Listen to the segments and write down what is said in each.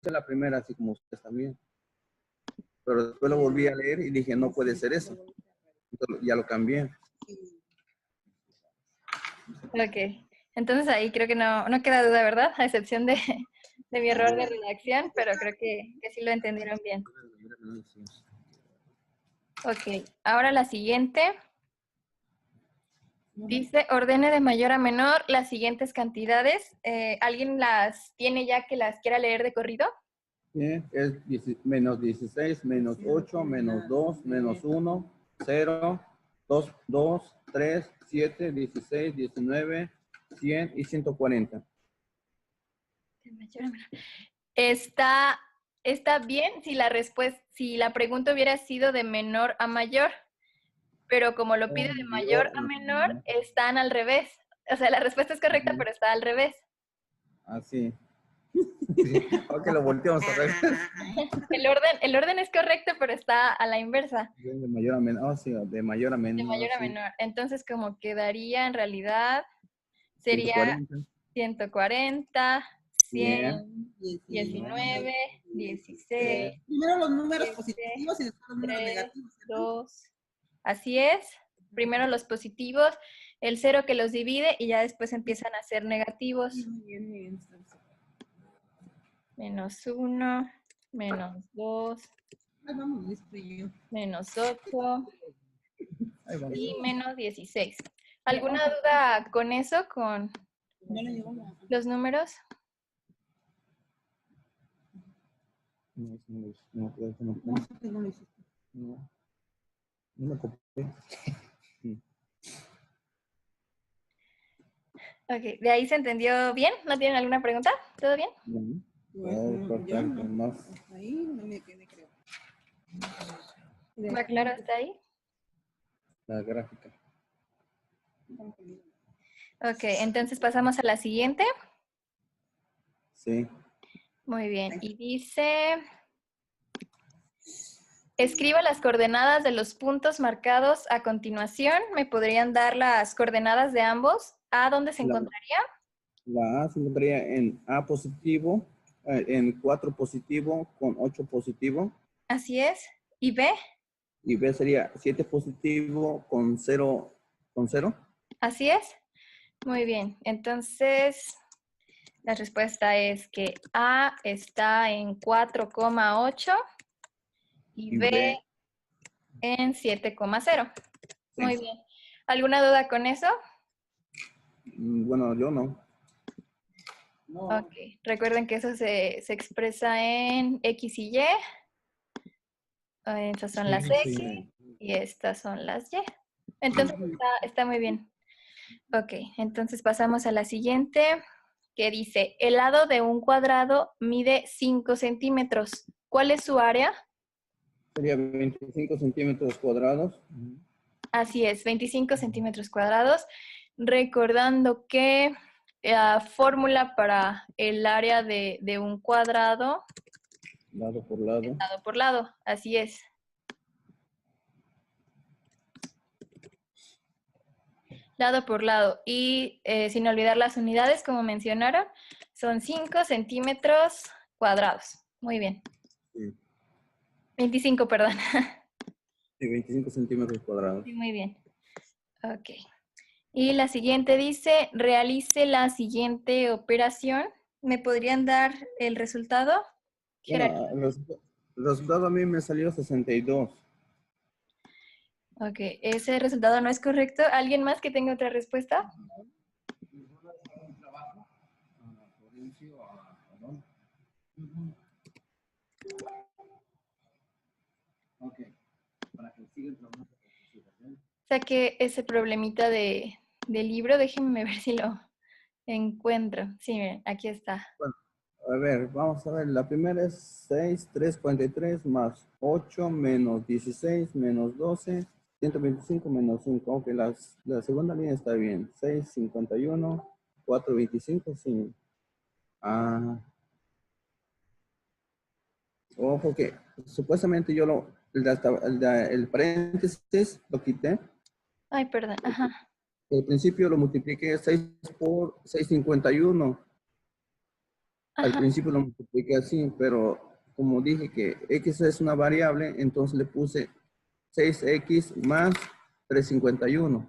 la primera, así como ustedes también. Pero después lo volví a leer y dije, no puede ser eso. Entonces, ya lo cambié. Ok. Entonces ahí creo que no queda duda, ¿verdad? A excepción de mi error de redacción, pero creo que sí lo entendieron bien. Ok. Ahora la siguiente. Dice, ordene de mayor a menor las siguientes cantidades. ¿Alguien las tiene ya que las quiera leer de corrido? Bien, es menos 16, menos 8, menos 2, menos 1, 0, 2, 2, 3, 7, 16, 19, 100 y 140. De mayor a menor. Está bien si la pregunta hubiera sido de menor a mayor, pero como lo pide de mayor a menor, están al revés. O sea, la respuesta es correcta, pero está al revés. Así. Sí. Ok, lo volteamos a ver. El orden es correcto, pero está a la inversa. De mayor a menor, sí, de mayor a De menor. mayor a Sí. menor. Entonces, como quedaría en realidad, sería 140, 100, 19, 16, Primero los números 7, positivos y después los números 3, negativos. 2. Así es. Primero los positivos, el 0 que los divide y ya después empiezan a ser negativos. Menos 1, menos 2, Ay, vamos, listo yo. menos 8 Ahí vamos. y menos 16. ¿Alguna duda con eso, con Ya le llegó la... los números? No, creo que no. No sé que no lo hiciste. No me copié. Ok, ¿de ahí se entendió bien? ¿No tienen alguna pregunta? ¿Todo bien? Oh, perfecto. Más. Ahí no me quedé, creo. ¿Va claro hasta ahí? La gráfica. Ok, entonces pasamos a la siguiente. Sí. Muy bien, y dice... Escriba las coordenadas de los puntos marcados a continuación. ¿Me podrían dar las coordenadas de ambos? ¿A dónde se encontraría? La A se encontraría en A positivo, en 4 positivo con 8 positivo. Así es. ¿Y B? Y B sería 7 positivo con 0 con 0. Así es. Muy bien. Entonces, la respuesta es que A está en 4,8 y Y B B, en 7,0. sí. Muy bien. ¿Alguna duda con eso? Bueno, yo no. Ok. Recuerden que eso se expresa en X y Y. Estas son las X Sí. y estas son las Y. Entonces está muy bien. Ok, entonces pasamos a la siguiente, que dice, el lado de un cuadrado mide 5 centímetros. ¿Cuál es su área? Sería 25 centímetros cuadrados. Así es, 25 centímetros cuadrados. Recordando que la fórmula para el área de un cuadrado Lado por lado. es lado por lado. Así es. Lado por lado. Y sin olvidar las unidades, como mencionaron, son 5 centímetros cuadrados. Muy bien. Sí. 25, perdón. Sí, 25 centímetros cuadrados. Sí, muy bien. Ok. Y la siguiente dice, realice la siguiente operación. ¿Me podrían dar el resultado? Bueno, el resultado a mí me salió 62. Ok, ese resultado no es correcto. ¿Alguien más que tenga otra respuesta? Saqué ese problemita del libro. Déjenme ver si lo encuentro. Sí, miren, aquí está. Bueno, a ver, vamos a ver. La primera es 6, 3, 43 más 8 menos 16 menos 12, 125 menos 5. Ok, la segunda línea está bien. 6, 51, 4, 25, sí. Ah, ojo que supuestamente yo el paréntesis lo quité. Ay, perdón. Ajá. Al principio lo multipliqué 6 por 651. Al Ajá. principio lo multipliqué así, pero como dije que X es una variable, entonces le puse 6X más 351,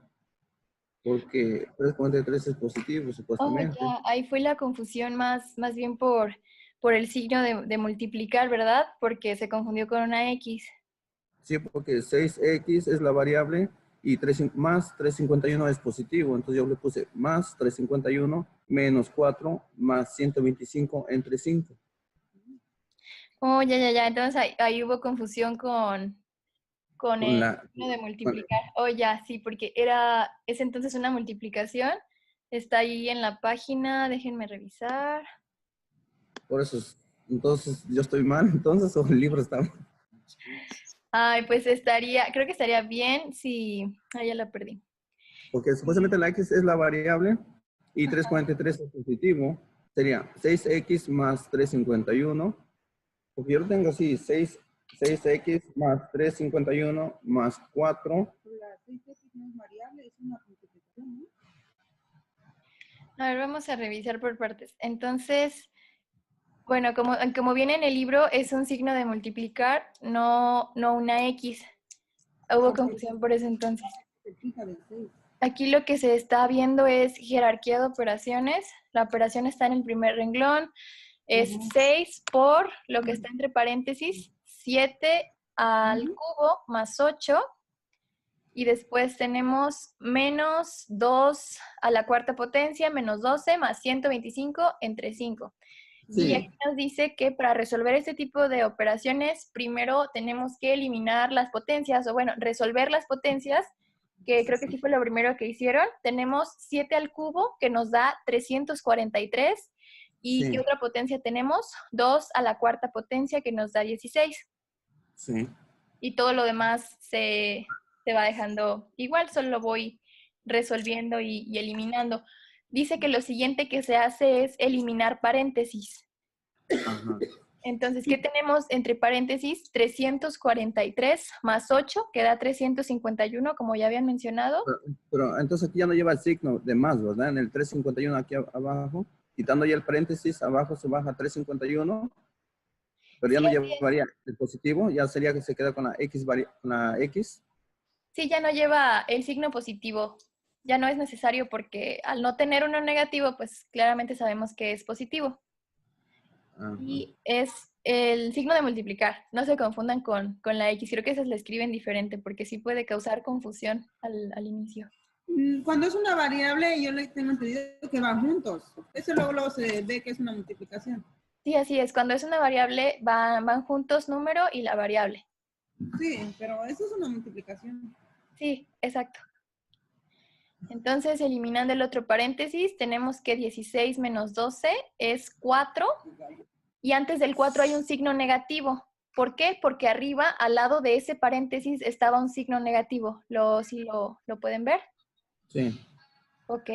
porque 353 es positivo, Oh, supuestamente. ya, ahí fue la confusión más bien por el signo de multiplicar, ¿verdad? Porque se confundió con una X. Sí, porque 6X es la variable y más 351 es positivo. Entonces yo le puse más 351 menos 4 más 125 entre 5. Oh, ya. Entonces ahí hubo confusión con Con el la, signo de con- multiplicar. Oh, ya, sí, porque es entonces una multiplicación. Está ahí en la página, déjenme revisar. por eso, entonces yo estoy mal, entonces, o el libro está mal. Ay, pues creo que estaría bien si... Ah, ya la perdí. Porque supuestamente la X es la variable y 343 es positivo. Sería 6X más 351. Porque yo lo tengo así, 6X más 351 más 4. La 6X no es variable, es una multiplicación, ¿no? A ver, vamos a revisar por partes. Entonces, bueno, como viene en el libro, es un signo de multiplicar, no una X. Hubo Porque confusión por eso entonces. se fija del 6. Aquí lo que se está viendo es jerarquía de operaciones. La operación está en el primer renglón. Es 6 por lo que está entre paréntesis, 7 al cubo más 8. Y después tenemos menos 2 a la cuarta potencia, menos 12 más 125 entre 5. Y aquí Sí, nos dice que para resolver este tipo de operaciones, primero tenemos que eliminar las potencias, o bueno, resolver las potencias, que creo que sí fue lo primero que hicieron. Tenemos 7 al cubo, que nos da 343. ¿Y qué sí, otra potencia tenemos? 2 a la cuarta potencia, que nos da 16. sí. Y todo lo demás se va dejando igual, solo lo voy resolviendo y eliminando. Dice que lo siguiente que se hace es eliminar paréntesis. Ajá. Entonces, ¿qué tenemos entre paréntesis? 343 más 8, que da 351, como ya habían mencionado. Pero entonces aquí ya no lleva el signo de más, ¿verdad? En el 351 aquí abajo, quitando ya el paréntesis, abajo se baja 351, pero ya Sí, no así es. llevaría el positivo, ya sería que se queda con la X, con la X. Sí, ya no lleva el signo positivo. Ya no es necesario porque al no tener uno negativo, pues claramente sabemos que es positivo. Ajá. Y es el signo de multiplicar. No se confundan con la X. Creo que esas la escriben diferente porque sí puede causar confusión al inicio. Cuando es una variable, yo le tengo entendido que van juntos. Eso luego se ve que es una multiplicación. Sí, así es. Cuando es una variable, van juntos número y la variable. Sí, pero eso es una multiplicación. Sí, exacto. Entonces, eliminando el otro paréntesis, tenemos que 16 menos 12 es 4. Y antes del 4 hay un signo negativo. ¿Por qué? Porque arriba, al lado de ese paréntesis, estaba un signo negativo. ¿Sí lo pueden ver? Sí, Ok.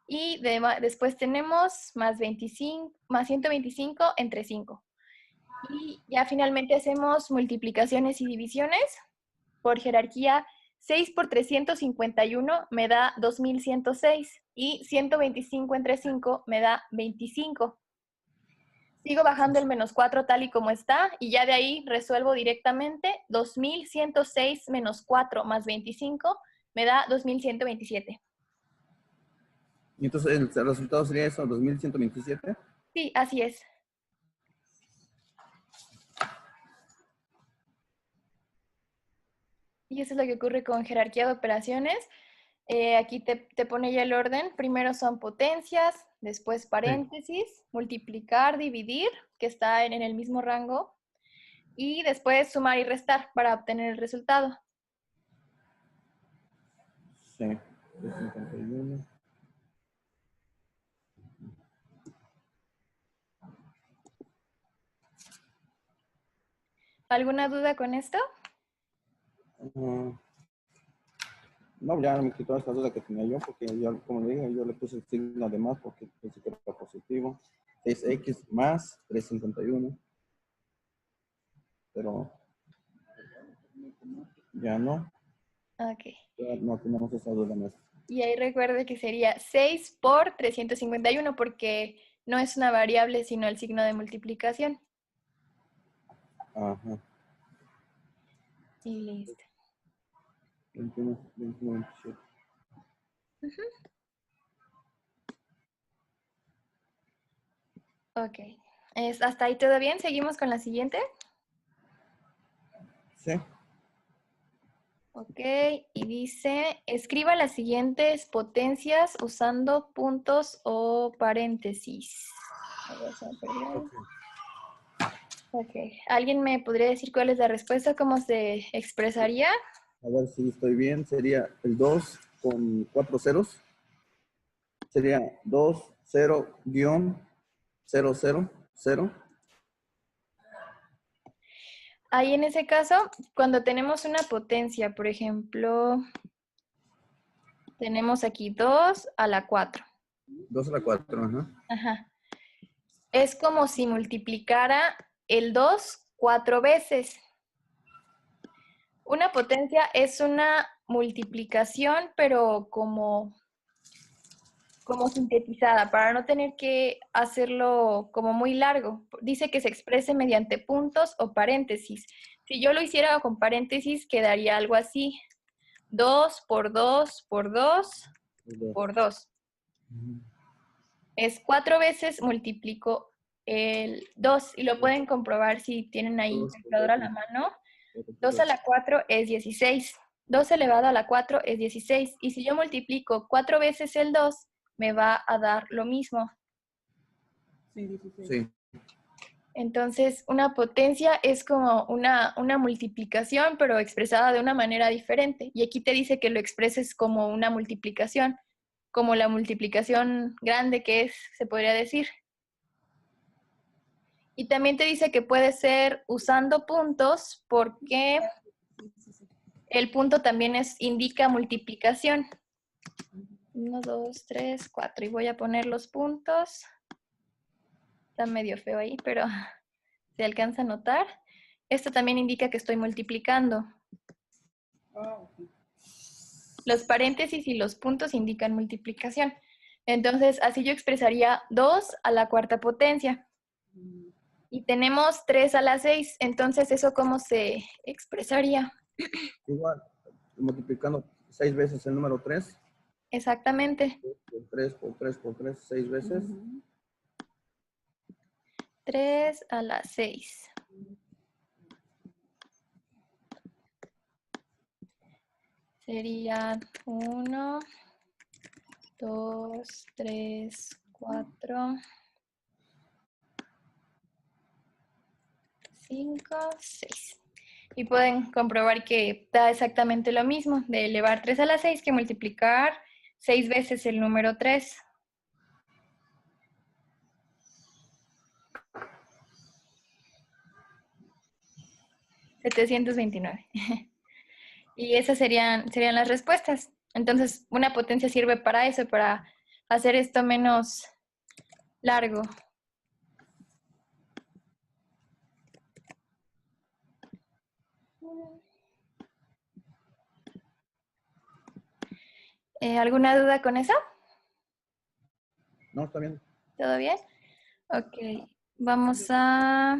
Y después tenemos más 25, más 125 entre 5. Y ya finalmente hacemos multiplicaciones y divisiones. Por jerarquía, 6 por 351 me da 2106 y 125 entre 5 me da 25. Sigo bajando el menos 4 tal y como está y ya de ahí resuelvo directamente. 2106 menos 4 más 25 me da 2127. y entonces el resultado sería eso, 2127. Sí, así es. Y eso es lo que ocurre con jerarquía de operaciones. Aquí te pone ya el orden. Primero son potencias, después Sí. paréntesis, multiplicar, dividir, que está en el mismo rango, y después sumar y restar para obtener el resultado. Sí, 351. ¿Alguna duda con esto? Ah, no, ya me quitó esta duda que tenía yo, porque ya, como le dije, yo le puse el signo de más porque pensé que era positivo. Es X más 351, pero ya no, Ok. ya no tenemos esa duda más. Y ahí recuerde que sería 6 por 351, porque no es una variable, sino el signo de multiplicación. Ajá. Y listo. 21, 21, 27. Ok. ¿Hasta ahí todo bien? ¿Seguimos con la siguiente? Sí. Ok, y dice, escriba las siguientes potencias usando puntos o paréntesis. A ver, se me perdió. Ok. Ok, ¿alguien me podría decir cuál es la respuesta? ¿Cómo se expresaría? A ver si estoy bien. Sería el 2 con 4 ceros. Sería 2, 0, guión, 0, 0, 0. Ahí en ese caso, cuando tenemos una potencia, por ejemplo, tenemos aquí 2 a la 4. 2 a la 4, ajá. Ajá. Es como si multiplicara el 2 4 veces. Una potencia es una multiplicación, pero como sintetizada, para no tener que hacerlo como muy largo. Dice que se exprese mediante puntos o paréntesis. Si yo lo hiciera con paréntesis, quedaría algo así. 2 por 2 por 2 por 2. Es 4 veces multiplico el 2 y lo pueden comprobar si tienen ahí calculadora a la mano. 2 a la 4 es 16. 2 elevado a la 4 es 16. Y si yo multiplico 4 veces el 2, me va a dar lo mismo. Sí, 16. Sí. Entonces, una potencia es como una multiplicación, pero expresada de una manera diferente. Y aquí te dice que lo expreses como una multiplicación, como la multiplicación grande que es, se podría decir. Y también te dice que puede ser usando puntos porque el punto también indica multiplicación. 1, 2, 3, 4. Y voy a poner los puntos. Está medio feo ahí, pero se alcanza a notar. Esto también indica que estoy multiplicando. Ah, ok. Los paréntesis y los puntos indican multiplicación. Entonces, así yo expresaría 2 a la cuarta potencia. Y tenemos 3 a la 6. Entonces, ¿eso cómo se expresaría? Igual, multiplicando 6 veces el número 3. Exactamente. Por 3, por 3, por 3, 6 veces. 3 a la 6. Sería 1, 2, 3, 4, 5, 6. Y pueden comprobar que da exactamente lo mismo de elevar 3 a la 6 que multiplicar 6 veces el número 3. $729. Y esas serían las respuestas. Entonces, una potencia sirve para eso, para hacer esto menos largo. ¿Alguna duda con eso? No, está bien. ¿Todo bien? Ok, vamos a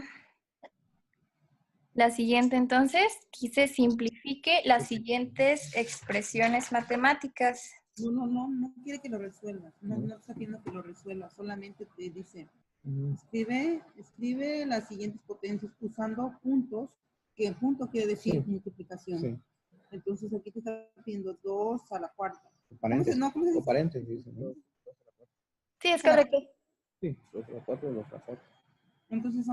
la siguiente entonces. Dice, simplifique las siguientes expresiones matemáticas. No quiere que lo resuelvas. No está pidiendo que lo resuelvas. Solamente te dice, escribe las siguientes potencias usando puntos, que punto quiere decir multiplicación. Sí. Entonces aquí te está pidiendo 2 a la cuarta. Paréntesis. ¿Cómo se dice? Paréntesis, ¿no? Sí, es correcto. Sí, 2 a la 4, 2 a la 4. Entonces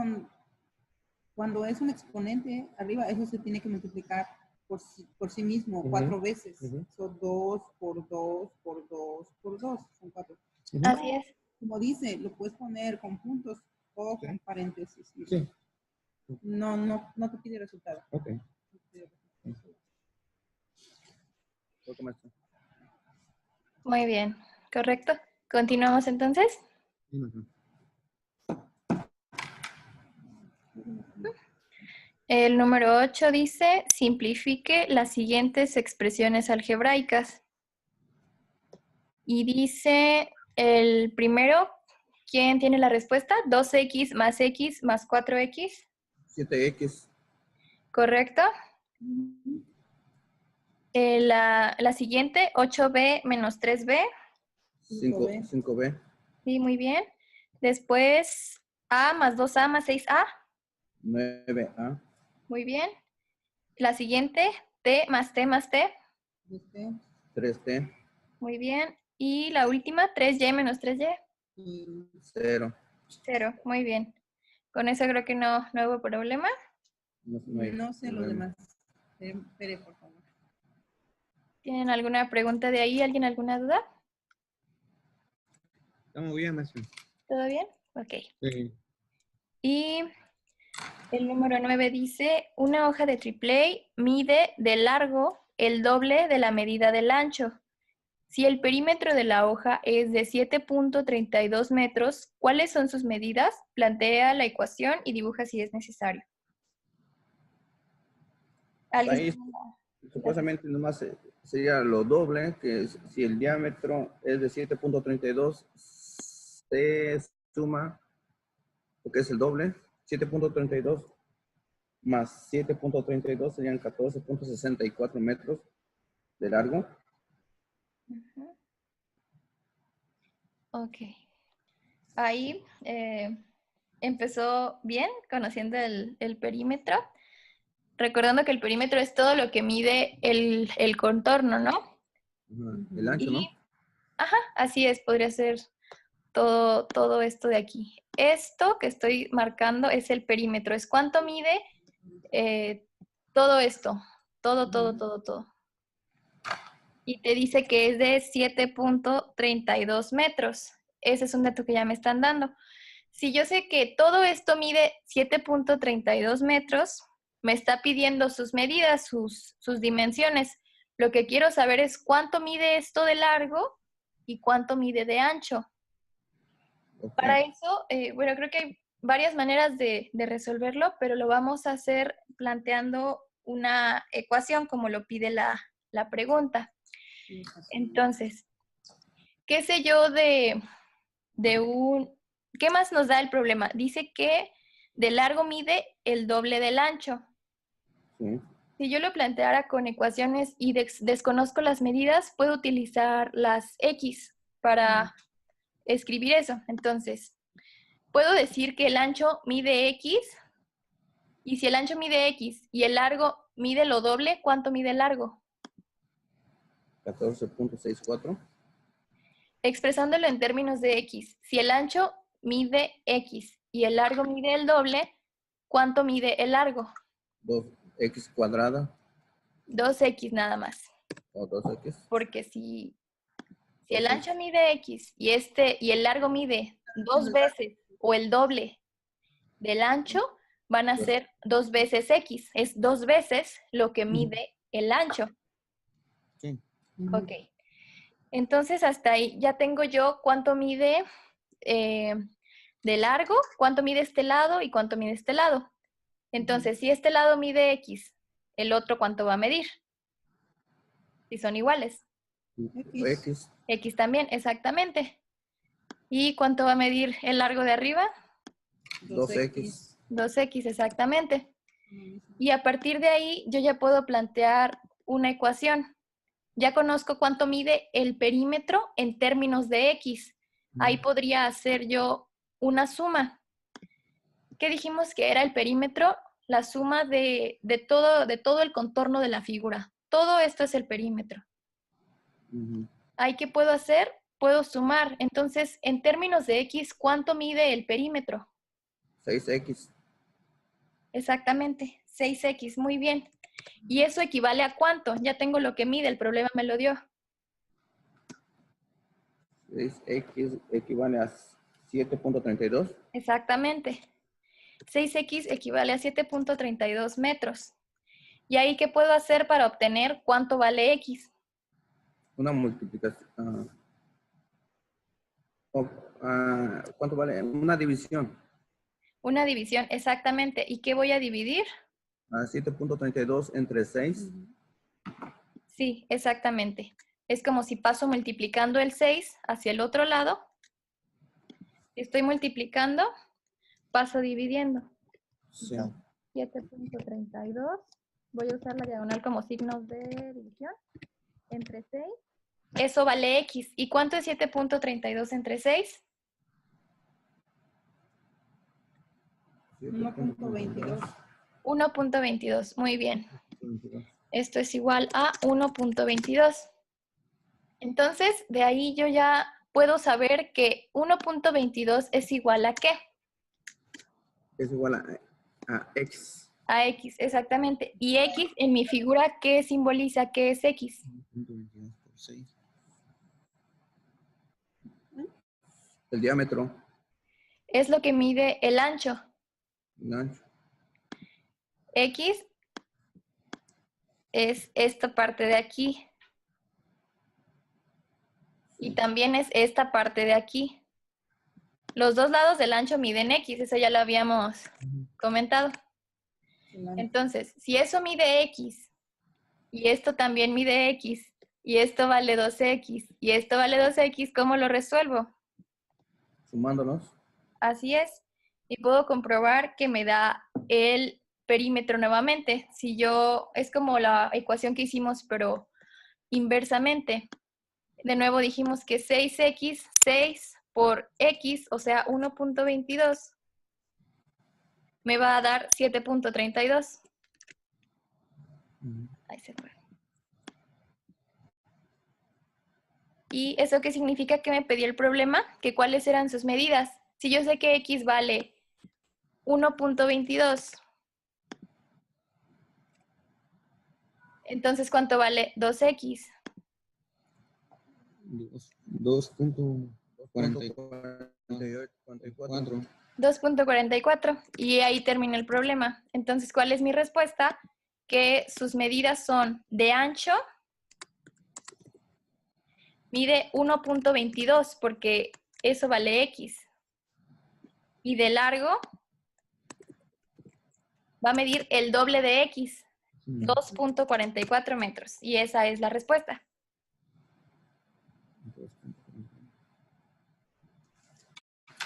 cuando es un exponente arriba, eso se tiene que multiplicar por sí mismo 4 veces. Son 2 por 2 por 2 por 2. Son 4. Así es. Como dice, lo puedes poner con puntos o con paréntesis. Sí. No te pide resultado. Ok. No te pide resultado. Muy bien, correcto. Continuamos entonces. El número 8 dice, simplifique las siguientes expresiones algebraicas. Y dice el primero ¿Quién tiene la respuesta? 2x más 4x. 7x. ¿Correcto? La siguiente, 8b menos 3b. 5b. 5b. Sí, muy bien. Después, a más 2a más 6a. 9a. Muy bien. La siguiente, t más t más t. 3t. Muy bien. Y la última, 3y menos 3y. 0. 0. Muy bien. Con eso creo que no hubo problema. No sé los demás. Espere, por favor. ¿Tienen alguna pregunta de ahí? ¿Alguien alguna duda? Estamos bien, maestro. ¿Todo bien? Ok. Sí. Y el número 9 dice, una hoja de AAA mide de largo el doble de la medida del ancho. Si el perímetro de la hoja es de 7.32 metros, ¿cuáles son sus medidas? Plantea la ecuación y dibuja si es necesario. ¿Alguien Ahí tiene supuestamente nomás sería lo doble, que si el diámetro es de 7.32, se suma, porque es el doble, 7.32 más 7.32 serían 14.64 metros de largo. Ujú. Ok. Ahí empezó bien, conociendo el perímetro. Recordando que el perímetro es todo lo que mide el contorno, ¿no? Ajá, el ancho, ¿no? Y, ajá, así es, podría ser todo esto de aquí. Esto que estoy marcando es el perímetro, es cuánto mide todo esto, todo. Y te dice que es de 7.32 metros. Ese es un dato que ya me están dando. Si yo sé que todo esto mide 7.32 metros, me está pidiendo sus medidas, sus dimensiones. Lo que quiero saber es cuánto mide esto de largo y cuánto mide de ancho. Ok. Para eso, bueno, creo que hay varias maneras de resolverlo, pero lo vamos a hacer planteando una ecuación como lo pide la pregunta. Entonces, ¿qué sé yo ¿qué más nos da el problema? Dice que de largo mide el doble del ancho. Sí. Si yo lo planteara con ecuaciones y desconozco las medidas, puedo utilizar las X para escribir eso. Entonces, puedo decir que el ancho mide X, y si el ancho mide X y el largo mide lo doble, ¿cuánto mide el largo? 14.64. Expresándolo en términos de X, si el ancho mide X y el largo mide el doble, ¿cuánto mide el largo? 2x cuadrada 2X nada más. o 2x. Porque si el 2x. ancho mide X y el largo mide 2 veces o el doble del ancho, van a ser 2 veces X. Es 2 veces lo que mide el ancho. Sí. Ok. Entonces, hasta ahí ya tengo yo cuánto mide de largo, cuánto mide este lado y cuánto mide este lado. Entonces, si este lado mide X, ¿el otro cuánto va a medir? Si son iguales. X. X también, exactamente. ¿Y cuánto va a medir el largo de arriba? 2x. 2X, exactamente. Y a partir de ahí, yo ya puedo plantear una ecuación. Ya conozco cuánto mide el perímetro en términos de X. Ahí podría hacer yo una suma. ¿Qué dijimos que era el perímetro? La suma de todo el contorno de la figura. Todo esto es el perímetro. ¿Ahí qué puedo hacer? Puedo sumar. Entonces, en términos de X, ¿cuánto mide el perímetro? 6x. Exactamente, 6X, muy bien. ¿Y eso equivale a cuánto? Ya tengo lo que mide, el problema me lo dio. 6x equivale a 7.32. Exactamente. 6X equivale a 7.32 metros. ¿Y ahí qué puedo hacer para obtener cuánto vale X? Una multiplicación. ¿Cuánto vale? Una división. Una división, exactamente. ¿Y qué voy a dividir? 7.32 entre 6. Sí, exactamente. Es como si paso multiplicando el 6 hacia el otro lado. Si estoy multiplicando, paso dividiendo. Sí. 7.32. Voy a usar la diagonal como signos de división. Entre 6. Eso vale X. ¿Y cuánto es 7.32 entre 6? 1.22. 1.22. Muy bien. 22. Esto es igual a 1.22. Entonces, de ahí yo ya puedo saber que 1.22 es igual a ¿qué? Es igual a X. A X, exactamente. Y X en mi figura, ¿qué simboliza? ¿Qué es X? 1.22 por 6. El diámetro. Es lo que mide el ancho. El ancho. X es esta parte de aquí. Y también es esta parte de aquí. Los dos lados del ancho miden X, eso ya lo habíamos comentado. Entonces, si eso mide X, y esto también mide X, y esto vale 2X, y esto vale 2X, ¿cómo lo resuelvo? Sumándolos. Así es. Y puedo comprobar que me da el perímetro nuevamente. Si yo, es como la ecuación que hicimos, pero inversamente. De nuevo dijimos que 6X, 6 por X, o sea, 1.22, me va a dar 7.32. Ahí se fue. ¿Y eso qué significa que me pedí el problema? Que cuáles eran sus medidas. Si yo sé que X vale 1.22, entonces ¿cuánto vale 2X? 2.44. 2.44. Y ahí termina el problema. Entonces, ¿cuál es mi respuesta? Que sus medidas son de ancho, mide 1.22 porque eso vale X. Y de largo va a medir el doble de X, 2.44 metros. Y esa es la respuesta.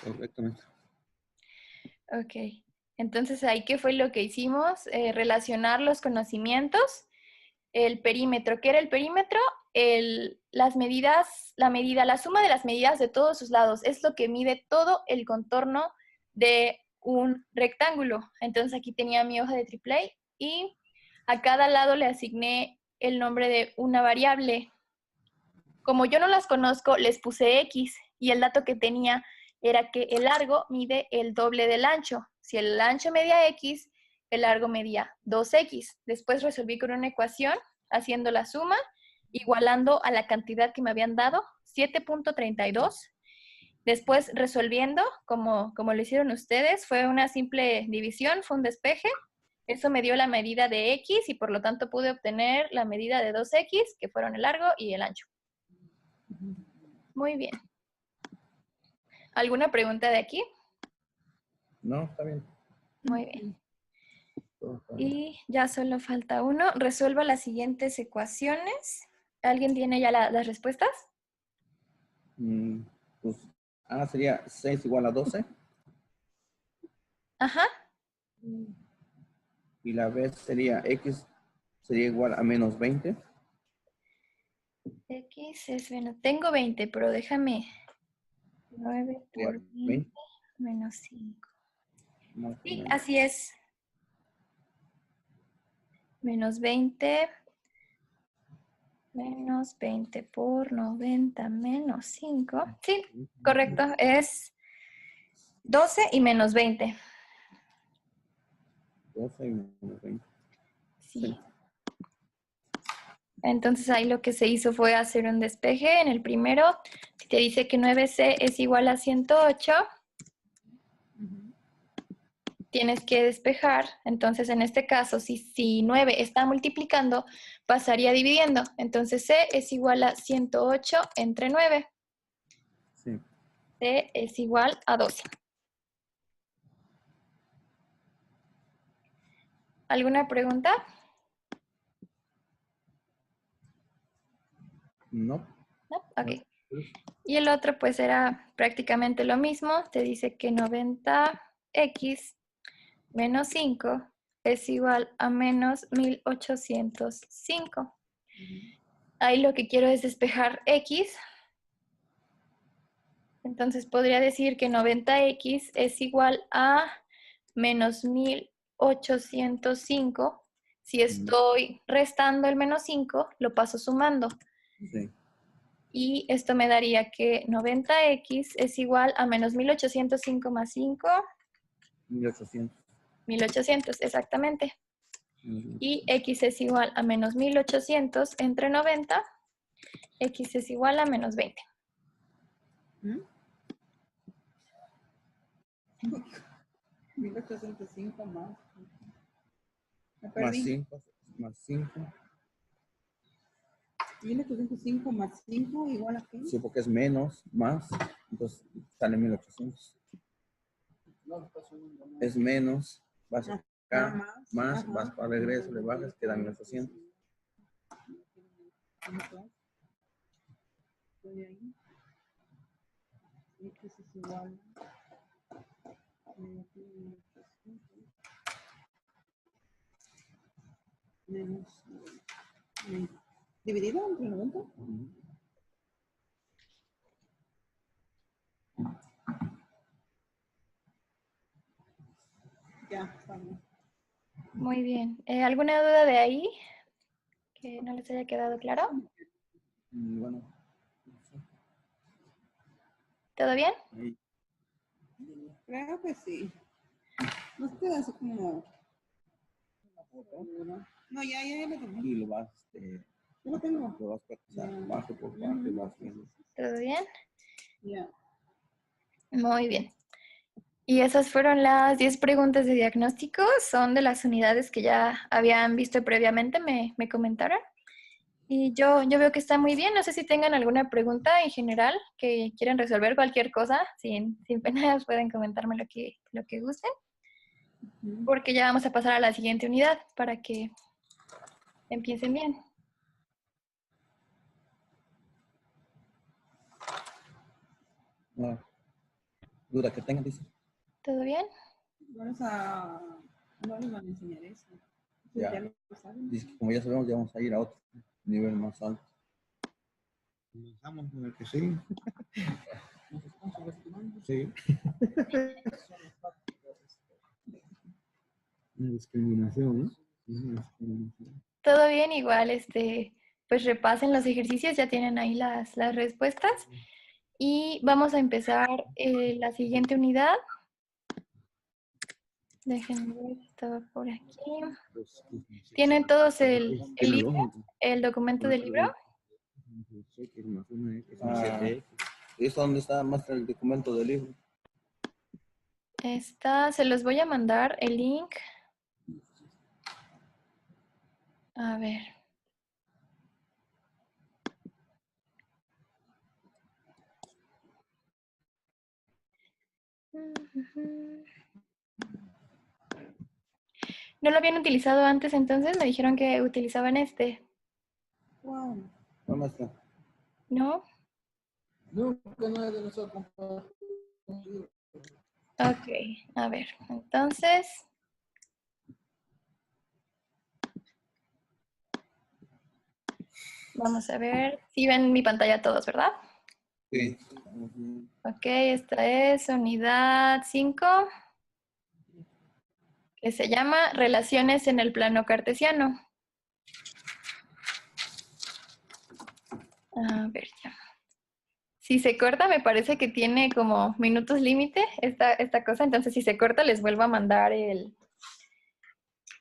Correctamente. Ok. Entonces, ahí, ¿qué fue lo que hicimos? Relacionar los conocimientos. El perímetro. ¿Qué era el perímetro? Las medidas, la suma de las medidas de todos sus lados. Es lo que mide todo el contorno de un rectángulo. Entonces aquí tenía mi hoja de AAA y a cada lado le asigné el nombre de una variable. Como yo no las conozco, les puse X y el dato que tenía era que el largo mide el doble del ancho. Si el ancho medía X, el largo medía 2X. Después resolví con una ecuación haciendo la suma, igualando a la cantidad que me habían dado, 7.32. Después resolviendo, como lo hicieron ustedes, fue una simple división, fue un despeje. Eso me dio la medida de X y por lo tanto pude obtener la medida de 2X, que fueron el largo y el ancho. Muy bien. ¿Alguna pregunta de aquí? No, está bien. Muy bien. Todo está bien. Y ya solo falta uno. Resuelva las siguientes ecuaciones. ¿Alguien tiene ya las respuestas? Pues A sería 6 igual a 12. Ajá. Y la B sería X sería igual a menos 20. X es menos. Tengo 20, pero déjame. 9 Sería por 20 20 menos 5. más o Sí, menos. así es. Menos 20. Menos 20 por 90 menos 5. Sí, correcto. Es 12 y menos 20. 12 y menos 20. Sí. Entonces ahí lo que se hizo fue hacer un despeje. En el primero, si te dice que 9C es igual a 108, tienes que despejar. Entonces en este caso, si 9 está multiplicando, pasaría dividiendo. Entonces C es igual a 108 entre 9. Sí. C es igual a 12. ¿Alguna pregunta? No. ¿No? Ok. Y el otro pues era prácticamente lo mismo. Te dice que 90x menos 5 es igual a menos 1805. Ahí lo que quiero es despejar x. Entonces podría decir que 90x es igual a menos 1805. Si estoy restando el menos 5, lo paso sumando. Sí. Y esto me daría que 90x es igual a menos 1805 más 5. 1800. 1800, exactamente. Y x es igual a menos 1800 entre 90. X es igual a menos 20. 1805 más. Me Más perdí. 5. Más 5. 1805 más 5 igual a qué? Sí, porque es menos, más. Entonces sale 1800. Es menos. Vas acá. Más. Ajá. Vas para regreso. Le bajas. Queda 1800. Estoy ahí. X es igual a menos 1800 menos 20. ¿Dividido entre 90? Ya, está bien. Muy bien. ¿Alguna duda de ahí? ¿Que no les haya quedado claro? Bueno. ¿Todo bien? Ahí. Creo que sí. No sé, así como... No, ya lo tengo. Y lo vas, Yo lo tengo. lo vas a practicar parte por parte. Vas viendo. ¿Todo bien? Ya. Muy bien. Y esas fueron las 10 preguntas de diagnóstico. Son de las unidades que ya habían visto previamente, me comentaron. Y yo veo que está muy bien. No sé si tengan alguna pregunta en general que quieran resolver cualquier cosa. Sin pena pueden comentarme lo que gusten. Porque ya vamos a pasar a la siguiente unidad para que empiecen bien. No. Duda que tengan, dice. ¿Todo bien? No les van a enseñar eso. Ya. Ya lo saben. Dice que como ya sabemos, ya vamos a ir a otro nivel más alto. Comenzamos con el que sí. Sí. Una discriminación, ¿no? Una discriminación. Todo bien, igual, pues repasen los ejercicios, ya tienen ahí las respuestas. Y vamos a empezar la siguiente unidad. Déjenme ver, estaba por aquí. ¿Tienen todos el libro, el documento del libro? ¿Es donde está más el documento del libro? Se los voy a mandar el link. A ver. ¿No lo habían utilizado antes entonces? Me dijeron que utilizaban este. Wow. ¿Dónde está? ¿No? No, que no es de nosotros. Ok, a ver. Entonces, vamos a ver. Sí ven mi pantalla todos, ¿verdad? Sí. Ok, esta es unidad 5, que se llama Relaciones en el plano cartesiano. A ver, ya. Si se corta, me parece que tiene como minutos límite esta cosa. Entonces, si se corta, les vuelvo a mandar el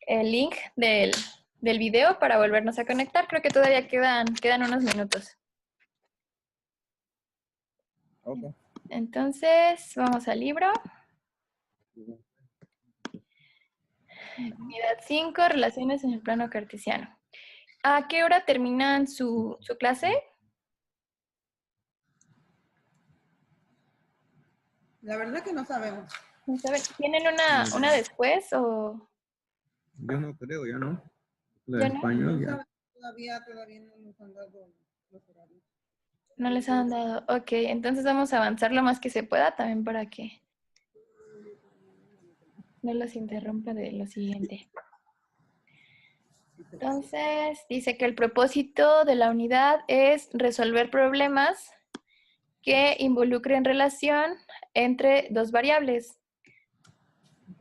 link del video para volvernos a conectar. Creo que todavía quedan unos minutos. Okay. Entonces, vamos al libro. Unidad 5, Relaciones en el plano cartesiano. ¿A qué hora terminan su clase? La verdad que no sabemos. ¿No saben? ¿Tienen una después o Yo no creo, ya no. La ya de no? español, No ya. sabemos, todavía no nos han dado los horarios. No les han dado. Ok, entonces vamos a avanzar lo más que se pueda también para que no los interrumpa de lo siguiente. Entonces, dice que el propósito de la unidad es resolver problemas que involucren relación entre dos variables.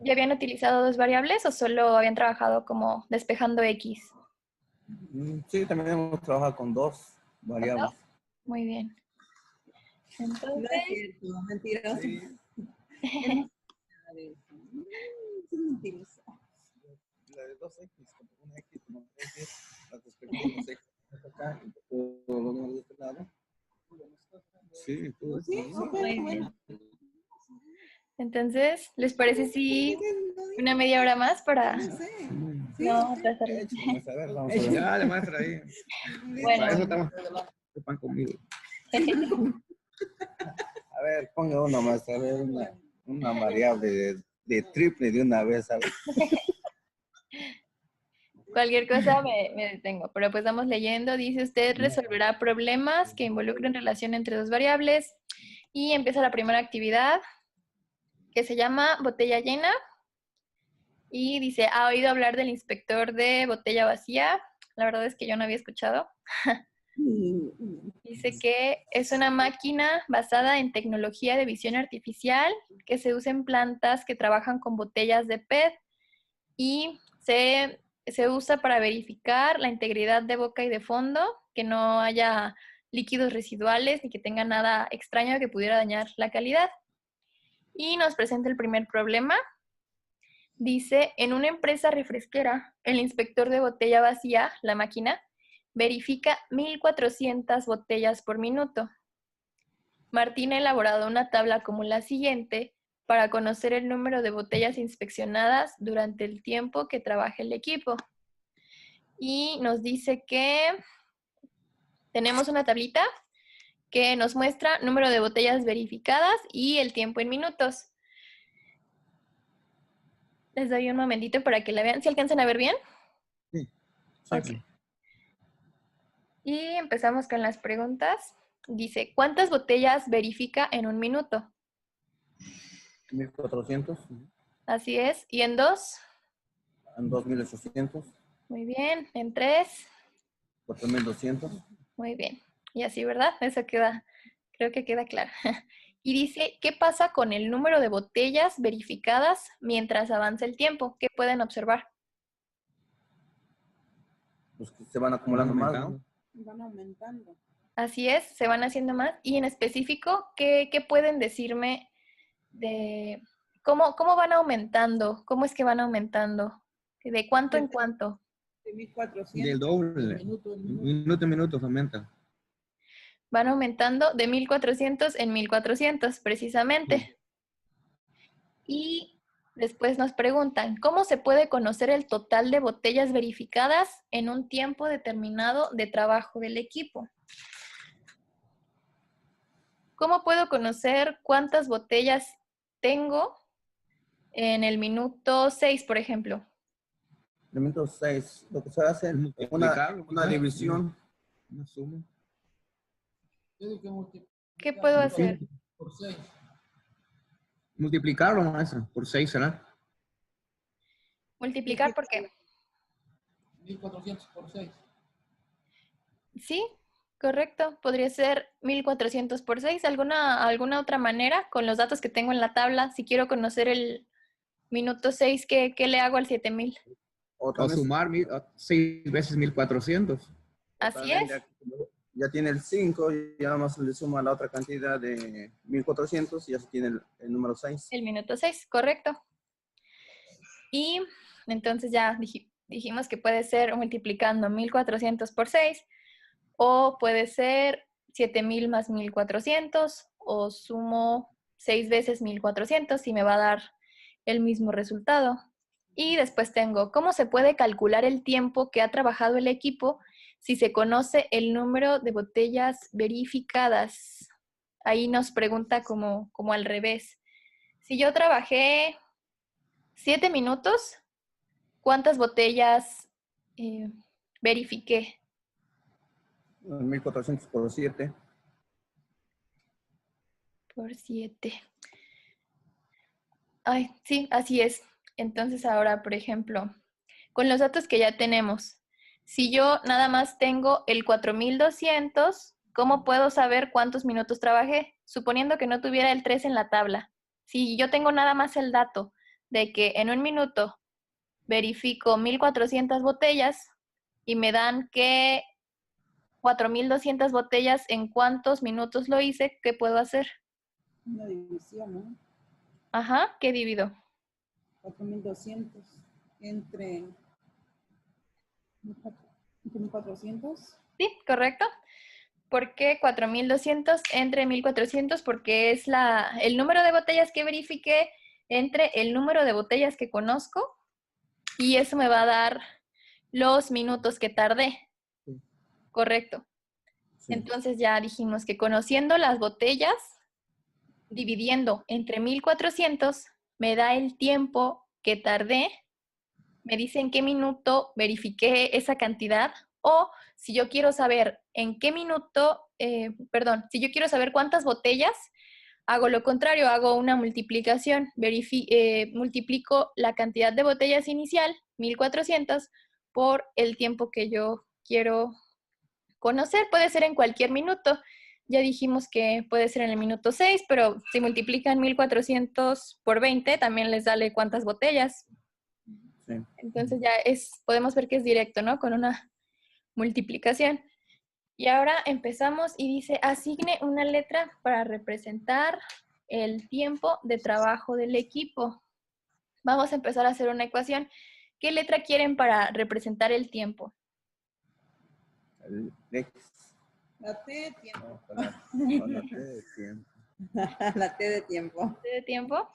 ¿Ya habían utilizado dos variables o solo habían trabajado como despejando X? Sí, también hemos trabajado con dos variables. Muy bien. No Entonces, es cierto, mentiroso. Sí. Él no sabe nada de eso. Es mentiroso. La de 2x, como una x, como 3x, las despejamos x acá, y todo lo demás de este lado. Sí, todo eso. Sí, súper bueno. entonces, ¿les parece si una media hora más para No sé. Sí, no atrasarlo? Vamos a ver, vamos a ver. Ya, le muestra ahí. Bueno. Para eso estamos. Pan conmigo. A ver, ponga uno más, a ver, una variable de triple de una vez, a ver. Cualquier cosa me detengo, pero pues vamos leyendo. Dice usted resolverá problemas que involucren relación entre dos variables y empieza la primera actividad que se llama botella llena y dice, ¿ha oído hablar del inspector de botella vacía? La verdad es que yo no había escuchado. Dice que es una máquina basada en tecnología de visión artificial que se usa en plantas que trabajan con botellas de PET y se usa para verificar la integridad de boca y de fondo, que no haya líquidos residuales ni que tenga nada extraño que pudiera dañar la calidad. Y nos presenta el primer problema. Dice, en una empresa refresquera, el inspector de botella vacía, la máquina, verifica 1.400 botellas por minuto. Martín ha elaborado una tabla como la siguiente para conocer el número de botellas inspeccionadas durante el tiempo que trabaja el equipo. Y nos dice que tenemos una tablita que nos muestra número de botellas verificadas y el tiempo en minutos. Les doy un momentito para que la vean. ¿Sí alcanzan a ver bien? Sí. Ok. Y empezamos con las preguntas. Dice, ¿cuántas botellas verifica en un minuto? 1400, Así es. ¿Y en dos? en 2800, Muy bien. ¿En tres? 4200. Muy bien. Y así, ¿verdad? Eso queda, creo que queda claro. Y dice, ¿qué pasa con el número de botellas verificadas mientras avanza el tiempo? ¿Qué pueden observar? Pues que se van acumulando más, ¿no? Van aumentando. Así es, se van haciendo más. Y en específico, ¿qué pueden decirme de cómo van aumentando? ¿Cómo es que van aumentando? ¿De cuánto en cuánto? De 1400. Del doble. Minuto en minuto aumenta. Van aumentando de 1.400 en 1.400, precisamente. Y después nos preguntan, ¿cómo se puede conocer el total de botellas verificadas en un tiempo determinado de trabajo del equipo? ¿Cómo puedo conocer cuántas botellas tengo en el minuto 6, por ejemplo? Elemento 6, lo que se hace es una división. Una suma. ¿Qué puedo hacer? Por 6. Multiplicarlo, maestra. Por 6 será. ¿Multiplicar por qué? 1400 por 6. Sí, correcto. Podría ser 1.400 por 6. ¿Alguna otra manera con los datos que tengo en la tabla? Si quiero conocer el minuto 6, ¿qué le hago al 7.000? Otra O vez, sumar 6 veces 1400. Así también es. ya tiene el 5, y ya nada más le suma la otra cantidad de 1400 y ya se tiene el número 6. El minuto 6, correcto. Y entonces ya dijimos que puede ser multiplicando 1.400 por 6, o puede ser 7.000 más 1.400, o sumo 6 veces 1.400 y me va a dar el mismo resultado. Y después tengo, ¿cómo se puede calcular el tiempo que ha trabajado el equipo si se conoce el número de botellas verificadas? Ahí nos pregunta como al revés. Si yo trabajé 7 minutos, ¿cuántas botellas verifiqué? 1400 por 7. por 7. Ay, sí, así es. Entonces ahora, por ejemplo, con los datos que ya tenemos, si yo nada más tengo el 4200, ¿cómo puedo saber cuántos minutos trabajé? Suponiendo que no tuviera el 3 en la tabla. Si yo tengo nada más el dato de que en un minuto verifico 1400 botellas y me dan que 4200 botellas, ¿en cuántos minutos lo hice? ¿Qué puedo hacer? Una división, ¿no? Ajá, ¿qué divido? 4200 entre 1400. Sí, correcto. ¿Por qué 4200 entre 1400? Porque es el número de botellas que verifiqué entre el número de botellas que conozco y eso me va a dar los minutos que tardé. Sí. Correcto. Sí. Entonces ya dijimos que conociendo las botellas, dividiendo entre 1400, me da el tiempo que tardé, me dice en qué minuto verifiqué esa cantidad, o si yo quiero saber en qué minuto, si yo quiero saber cuántas botellas, hago lo contrario, hago una multiplicación, multiplico la cantidad de botellas inicial, 1400, por el tiempo que yo quiero conocer. Puede ser en cualquier minuto. Ya dijimos que puede ser en el minuto 6, pero si multiplican 1400 por 20, también les sale cuántas botellas. Sí. Entonces ya podemos ver que es directo, ¿no? Con una multiplicación. Y ahora empezamos y dice, asigne una letra para representar el tiempo de trabajo del equipo. Vamos a empezar a hacer una ecuación. ¿Qué letra quieren para representar el tiempo? El X. La T de tiempo. No, la T de tiempo. La T de tiempo. ¿T de tiempo?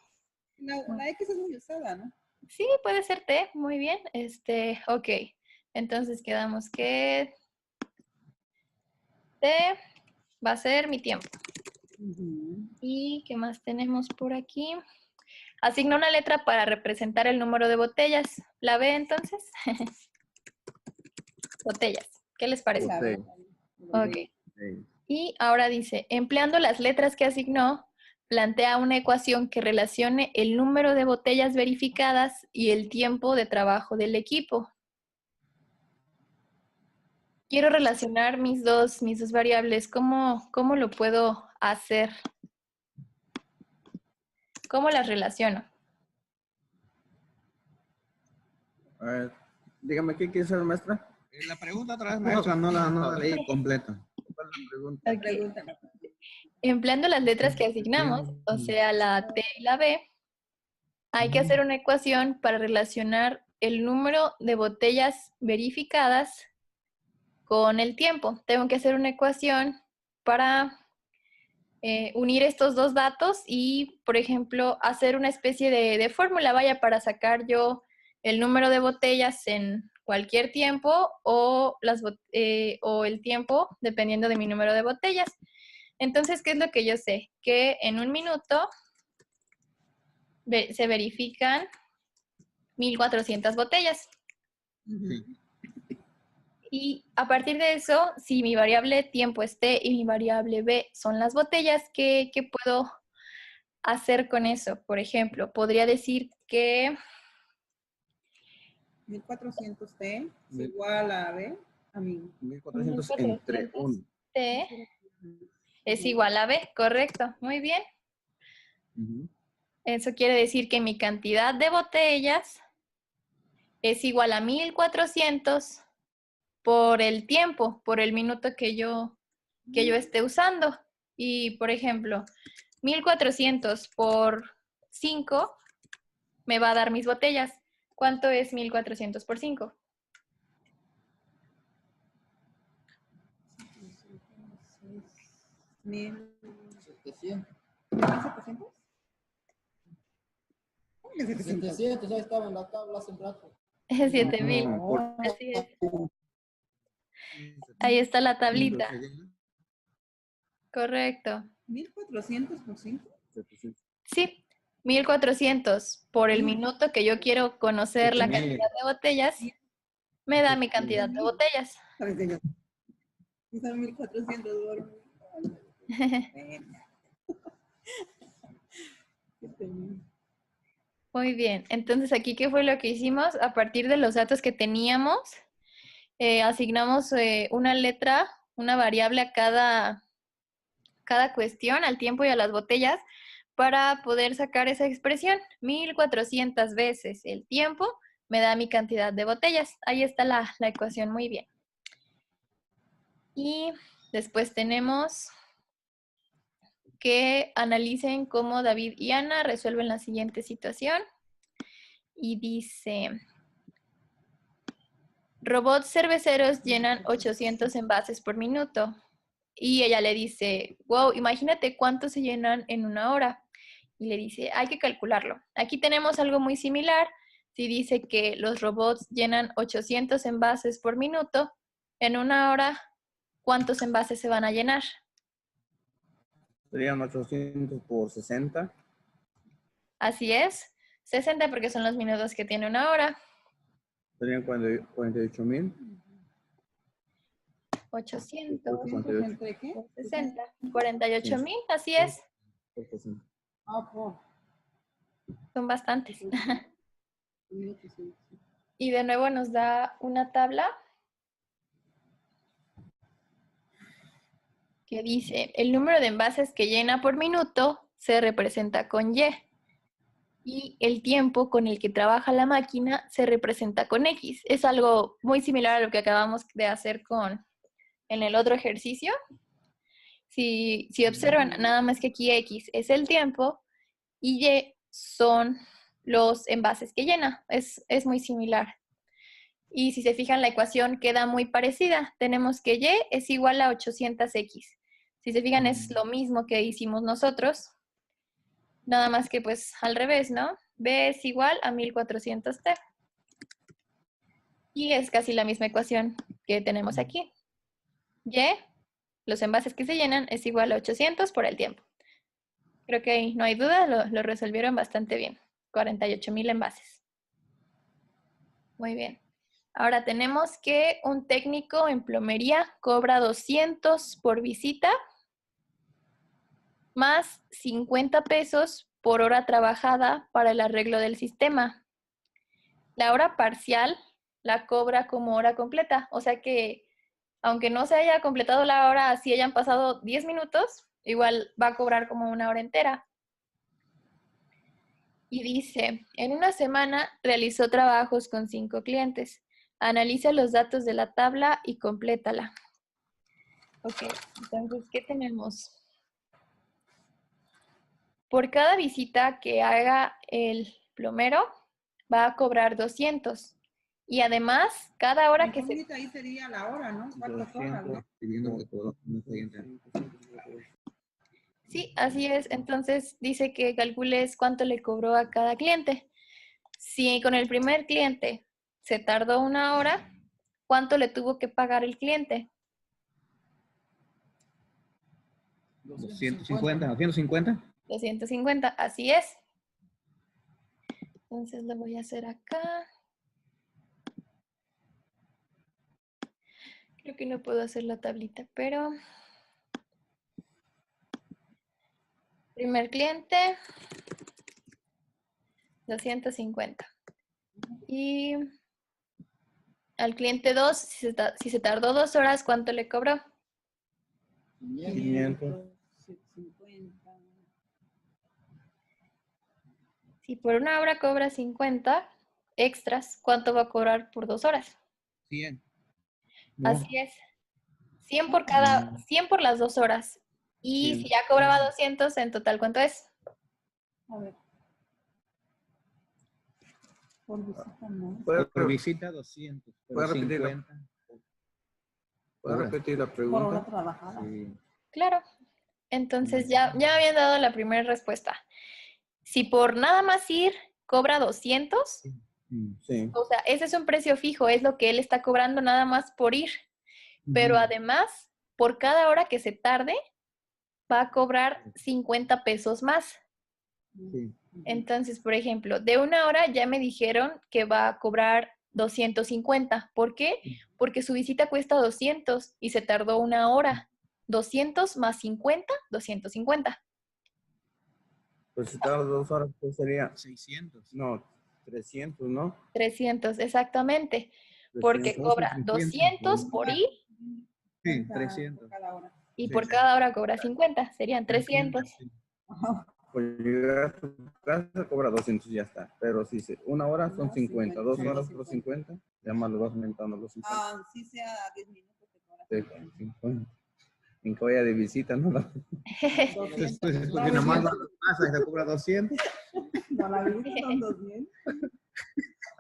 La X es muy usada, ¿no? Sí, puede ser T, muy bien. Ok. Entonces quedamos que T va a ser mi tiempo. ¿Y qué más tenemos por aquí? Asigna una letra para representar el número de botellas. ¿La B entonces? Botellas. ¿Qué les parece? La B. Ok. Sí. Y ahora dice, empleando las letras que asignó, plantea una ecuación que relacione el número de botellas verificadas y el tiempo de trabajo del equipo. Quiero relacionar mis dos variables. ¿Cómo lo puedo hacer? ¿Cómo las relaciono? A ver, dígame, ¿qué quiere ser maestra? La pregunta otra vez, maestra, no la leí completa. ¿Cuál es la pregunta? Ok. Pregúntame. Empleando las letras que asignamos, o sea, la T y la B, hay que hacer una ecuación para relacionar el número de botellas verificadas con el tiempo. Tengo que hacer una ecuación para unir estos dos datos y, por ejemplo, hacer una especie de fórmula, vaya, para sacar yo el número de botellas en cualquier tiempo o el tiempo dependiendo de mi número de botellas. Entonces, ¿qué es lo que yo sé? Que en un minuto se verifican 1400 botellas. Y a partir de eso, si mi variable tiempo es T y mi variable B son las botellas, ¿qué puedo hacer con eso? Por ejemplo, podría decir que 1400 T es igual a B, a 1400 entre 1. T es igual a B, correcto, muy bien. Eso quiere decir que mi cantidad de botellas es igual a 1400 por el tiempo, por el minuto que yo esté usando. Y, por ejemplo, 1400 por 5 me va a dar mis botellas. ¿Cuánto es 1400 por 5? 1700. 700, ahí estaba en la tabla hace un rato. 7000. No, Así es. Ahí está la tablita. Correcto. 1400 por 5. 700. Sí, 1400 por el minuto que yo quiero conocer la 7000. cantidad de botellas, me da mi cantidad de botellas. Y son 1400 por Muy bien. Entonces, aquí, ¿qué fue lo que hicimos? A partir de los datos que teníamos, asignamos una letra, una variable a cada cuestión, al tiempo y a las botellas, para poder sacar esa expresión. 1400 veces el tiempo me da mi cantidad de botellas. Ahí está la ecuación, muy bien. Y después tenemos que analicen cómo David y Ana resuelven la siguiente situación. Y dice, robots cerveceros llenan 800 envases por minuto. Y ella le dice, wow, imagínate cuántos se llenan en una hora. Y le dice, hay que calcularlo. Aquí tenemos algo muy similar. Si dice que los robots llenan 800 envases por minuto, en una hora, ¿cuántos envases se van a llenar? Serían 800 por 60. Así es, 60 porque son los minutos que tiene una hora. Serían 48,000. 800 ¿Entre qué? por 60, 48,000, así es. Ah, por. Son bastantes. Y de nuevo nos da una tabla que dice, el número de envases que llena por minuto se representa con Y. Y el tiempo con el que trabaja la máquina se representa con X. Es algo muy similar a lo que acabamos de hacer en el otro ejercicio. Si observan, nada más que aquí X es el tiempo y Y son los envases que llena. Es muy similar. Y si se fijan, la ecuación queda muy parecida. Tenemos que Y es igual a 800X. Si se fijan, es lo mismo que hicimos nosotros. Nada más que pues al revés, ¿no? B es igual a 1400T. Y es casi la misma ecuación que tenemos aquí. Y, los envases que se llenan, es igual a 800 por el tiempo. Creo que ahí no hay duda, lo resolvieron bastante bien. 48,000 envases. Muy bien. Ahora tenemos que un técnico en plomería cobra 200 por visita, más 50 pesos por hora trabajada para el arreglo del sistema. La hora parcial la cobra como hora completa. O sea que, aunque no se haya completado la hora, así hayan pasado 10 minutos, igual va a cobrar como una hora entera. Y dice, en una semana realizó trabajos con 5 clientes. Analiza los datos de la tabla y complétala. Ok, entonces, ¿qué tenemos? Por cada visita que haga el plomero, va a cobrar 200. Y además, cada hora que se... Ahí sería la hora, ¿no? ¿Cuántas horas, no? Sí, así es. Entonces, dice que calcules cuánto le cobró a cada cliente. Si con el primer cliente se tardó una hora, ¿cuánto le tuvo que pagar el cliente? 250, 250. 250, así es. Entonces lo voy a hacer acá. Creo que no puedo hacer la tablita, pero... Primer cliente, 250. Y al cliente 2, si se tardó 2 horas, ¿cuánto le cobró? 500. Si por una hora cobra 50 extras, ¿cuánto va a cobrar por 2 horas? 100. No. Así es. 100 por las 2 horas. Y 100. si ya cobraba 200, en total, ¿cuánto es? A ver. Por visita, ¿no? Por visita 200. ¿Puede Por repetirlo? 50. ¿Puedo repetir la Por hora pregunta? trabajada. Sí. Claro. Entonces ya me habían dado la primera respuesta. Si por nada más ir cobra 200, Sí. o sea, ese es un precio fijo, es lo que él está cobrando nada más por ir. Pero además, por cada hora que se tarde, va a cobrar 50 pesos más. Sí. Entonces, por ejemplo, de una hora ya me dijeron que va a cobrar 250. ¿Por qué? Porque su visita cuesta 200 y se tardó una hora. 200 más 50, 250. Pues si tarda 2 horas, pues sería, 600. no, 300, ¿no? 300, exactamente. Porque 300. cobra 300, 200 por ir Sí, Por 300. cada hora. y Sí. por cada hora cobra 50. Serían 300. Ajá. Pues llegar a tu casa cobra 200 y ya está. Pero si 1 hora son No, 50, 2 50, horas por 50, ya más lo vas aumentando los 50. Sí sea 10 minutos. te cobra Sí, 50. 50. En que vaya de visita, ¿no? Entonces, 200. porque nomás va a la casa y te cobra 200. No, la visita son 200.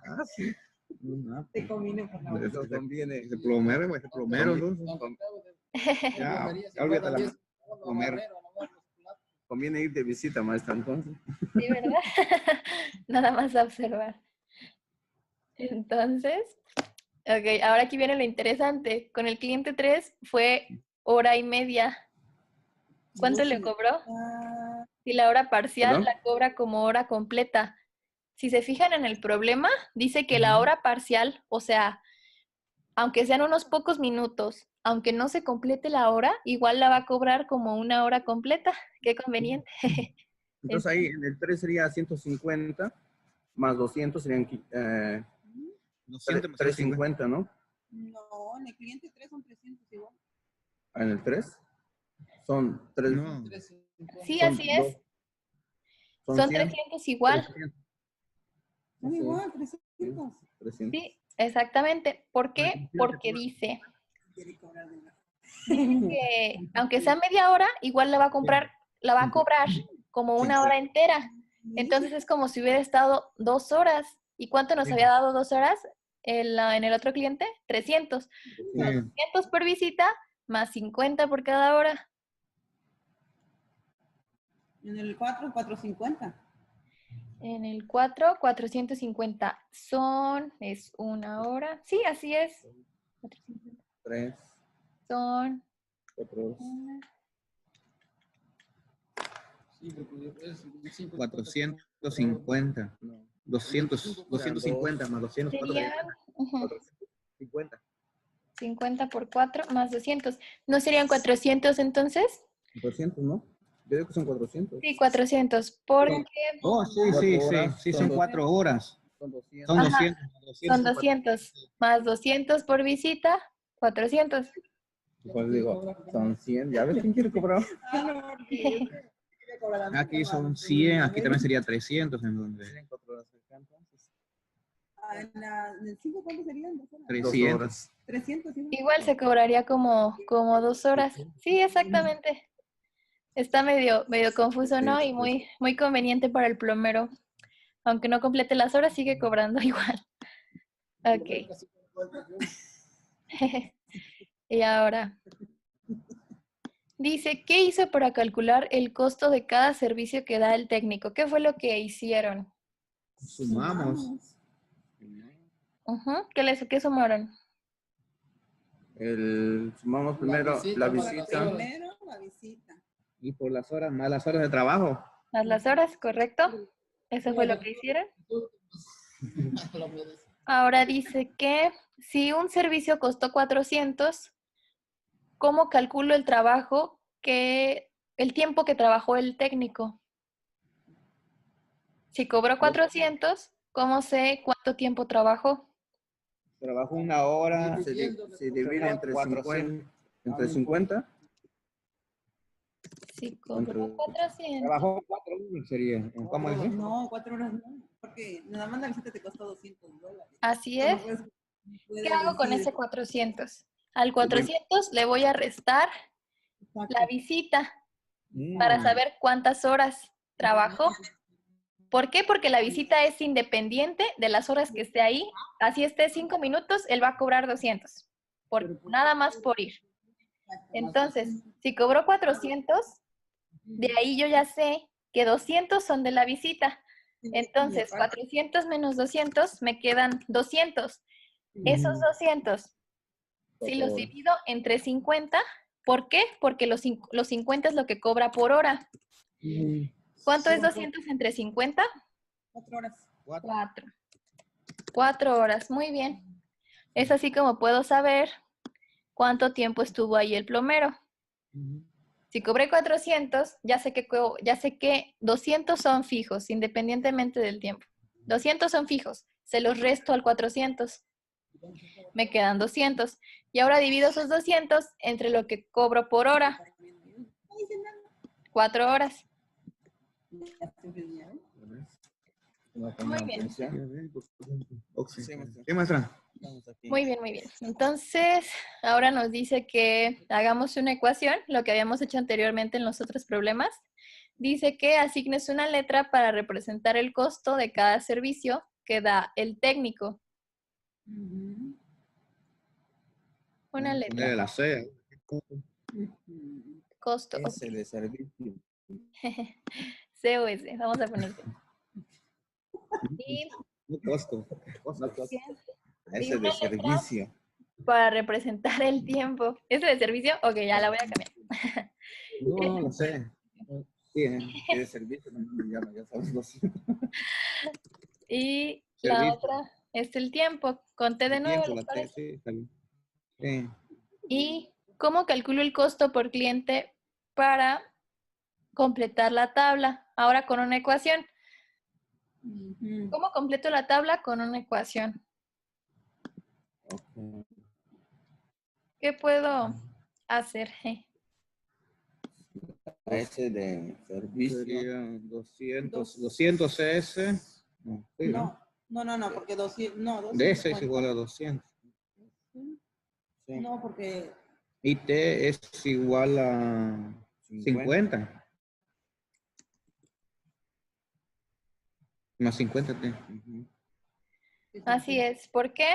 Ah, sí. No, Te conviene por la hora. Eso conviene. ese plomero, güey, ese plomero, Conviene, entonces. Ya, ya olvídate la plomero. conviene ir de visita, maestra, entonces. Sí, ¿verdad? Nada más a observar. Entonces, ok, ahora aquí viene lo interesante. Con el cliente 3 fue hora y media. ¿Cuánto le cobró? Si la hora parcial ¿Perdón? la cobra como hora completa. Si se fijan en el problema, dice que la hora parcial, o sea, aunque sean unos pocos minutos, aunque no se complete la hora, igual la va a cobrar como una hora completa. Qué conveniente. Entonces ahí en el 3 sería 150 más 200 serían 200 más 350, ¿no? No, en el cliente 3 son 300 igual. En el 3 son 3. No, Sí, son así es. Son Son 100. 300 igual. 300. Son Sí. igual, 300. 300. Sí, exactamente. ¿Por qué? Porque dice que aunque sea media hora, igual la va a comprar, la va a cobrar como una hora entera. Entonces es como si hubiera estado 2 horas. ¿Y cuánto nos había dado 2 horas en el otro cliente? 300. Los 200 por visita más 50 por cada hora. En el 4, 450. En el 4, 450 es una hora. Sí, así es. 450. 3, Son 4 horas. una. 450. No. 250 más 200, Serían 450. 50 por 4 más 200. ¿No serían 400 entonces? 400, ¿no? Yo digo que son 400. Sí, 400. Porque Oh, sí, sí, 4 sí. horas Sí, son son 4 horas. Son 200. Son Ajá. 200. son 200. Más 200 por visita, 400. Pues digo, son 100. ¿Ya ves quién quiere cobrar? Aquí son 100, aquí también sería 300 en donde. 4 horas acá, entonces. En el 5, ¿cuánto serían? 2 horas. 300. horas. 300. ¿sí? Igual se cobraría como 2 horas. Sí, exactamente. Está medio confuso, ¿no? Y muy conveniente para el plomero. Aunque no complete las horas, sigue cobrando igual. Ok. Y ahora, dice, ¿qué hizo para calcular el costo de cada servicio que da el técnico? ¿Qué fue lo que hicieron? Sumamos. Ujú, ¿Qué sumaron? Sumamos primero la visita. Primero la visita. Y por las horas, más las horas de trabajo. ¿Más las horas, correcto? ¿Eso fue lo que hicieron? Ahora dice que si un servicio costó 400, ¿cómo calculo el trabajo el tiempo que trabajó el técnico? Si cobró 400, ¿cómo sé cuánto tiempo trabajó? Trabajo 1 hora. Se divide entre 400. 50. Entre 50. Si cobró 400. Trabajo 4 horas sería. ¿Cómo es? No, 4 horas no. Porque nada más la visita te costó $200. Así No es. puedes ¿Qué hago con decir, ese 400? Al 400 le voy a restar exacto. la visita para saber cuántas horas trabajó. ¿Por qué? Porque la visita es independiente de las horas que esté ahí. Así esté 5 minutos, él va a cobrar 200. Nada más por ir. Entonces, si cobró 400, de ahí yo ya sé que 200 son de la visita. Entonces, 400 menos 200 me quedan 200. Esos 200, si los divido entre 50, ¿por qué? Porque los 50 es lo que cobra por hora. ¿Cuánto es 200 entre 50? 4 horas. 4. 4 horas, muy bien. Es así como puedo saber cuánto tiempo estuvo ahí el plomero. Si cobré 400, ya sé que 200 son fijos, independientemente del tiempo. 200 son fijos, se los resto al 400. Me quedan 200. Y ahora divido esos 200 entre lo que cobro por hora. 4 horas. Muy bien. ¿Qué maestra? Muy bien, muy bien. Entonces, ahora nos dice que hagamos una ecuación, lo que habíamos hecho anteriormente en los otros problemas. Dice que asignes una letra para representar el costo de cada servicio que da el técnico. Una letra. Ponerle la C. Costo. S de servicio. COS. Vamos a poner. Y No costo. S de servicio. para representar el tiempo. ¿Ese de servicio? Ok, ya la voy a cambiar. No, no sé. Sí, S de servicio. Ya sabes lo siento. Y la Servicio. otra es el tiempo. Conté de nuevo, Tiempo, ¿les la T, parece? sí, está bien. Sí. ¿Y cómo calculo el costo por cliente para completar la tabla? Ahora con una ecuación. ¿Cómo completo la tabla? Con una ecuación. Ok. ¿Qué puedo hacer? S de servicio. Sería 200 S. No, sí, ¿no? No, porque 200, no, De S es 250. igual a 200. Sí. No, porque Y T es igual a 50. Más 50 T. Ujú. Así es. ¿Por qué?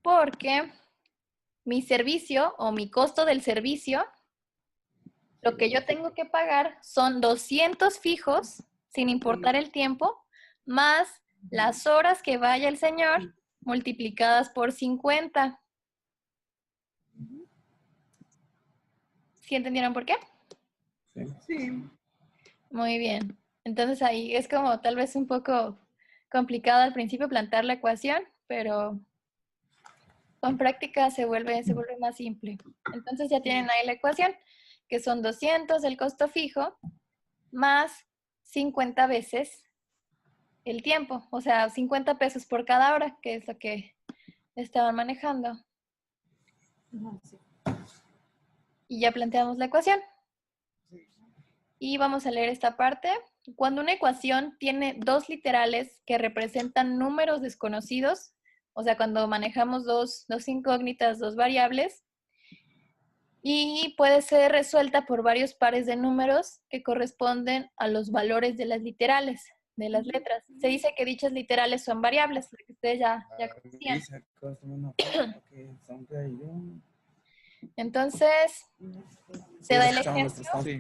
Porque mi servicio o mi costo del servicio, lo que yo tengo que pagar son 200 fijos, sin importar el tiempo, más las horas que vaya el señor multiplicadas por 50. ¿Sí entendieron por qué? sí. Muy bien. Entonces ahí es como tal vez un poco complicado al principio plantear la ecuación, pero con práctica se vuelve más simple. Entonces ya tienen ahí la ecuación, que son 200 el costo fijo más 50 veces el tiempo, o sea, 50 pesos por cada hora, que es lo que estaban manejando. Y ya planteamos la ecuación. Y vamos a leer esta parte. Cuando una ecuación tiene dos literales que representan números desconocidos, o sea, cuando manejamos dos incógnitas, dos variables, y puede ser resuelta por varios pares de números que corresponden a los valores de las literales, de las letras. Se dice que dichas literales son variables, lo que ustedes ya conocían. Entonces, se da el ejemplo. Sí.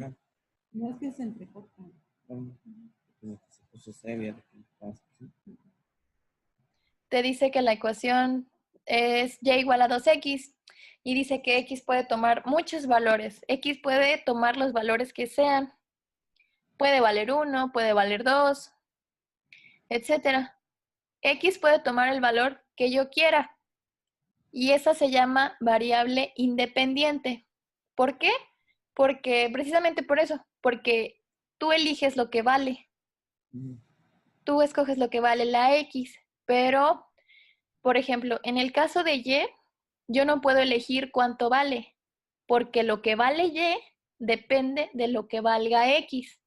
No es que se entrecorta. Te dice que la ecuación es y igual a 2x y dice que x puede tomar muchos valores. X puede tomar los valores que sean. Puede valer 1, puede valer 2, etc. X puede tomar el valor que yo quiera y esa se llama variable independiente. ¿Por qué? Porque precisamente por eso, porque tú eliges lo que vale. Tú escoges lo que vale la X, pero, por ejemplo, en el caso de Y, yo no puedo elegir cuánto vale, porque lo que vale Y depende de lo que valga X.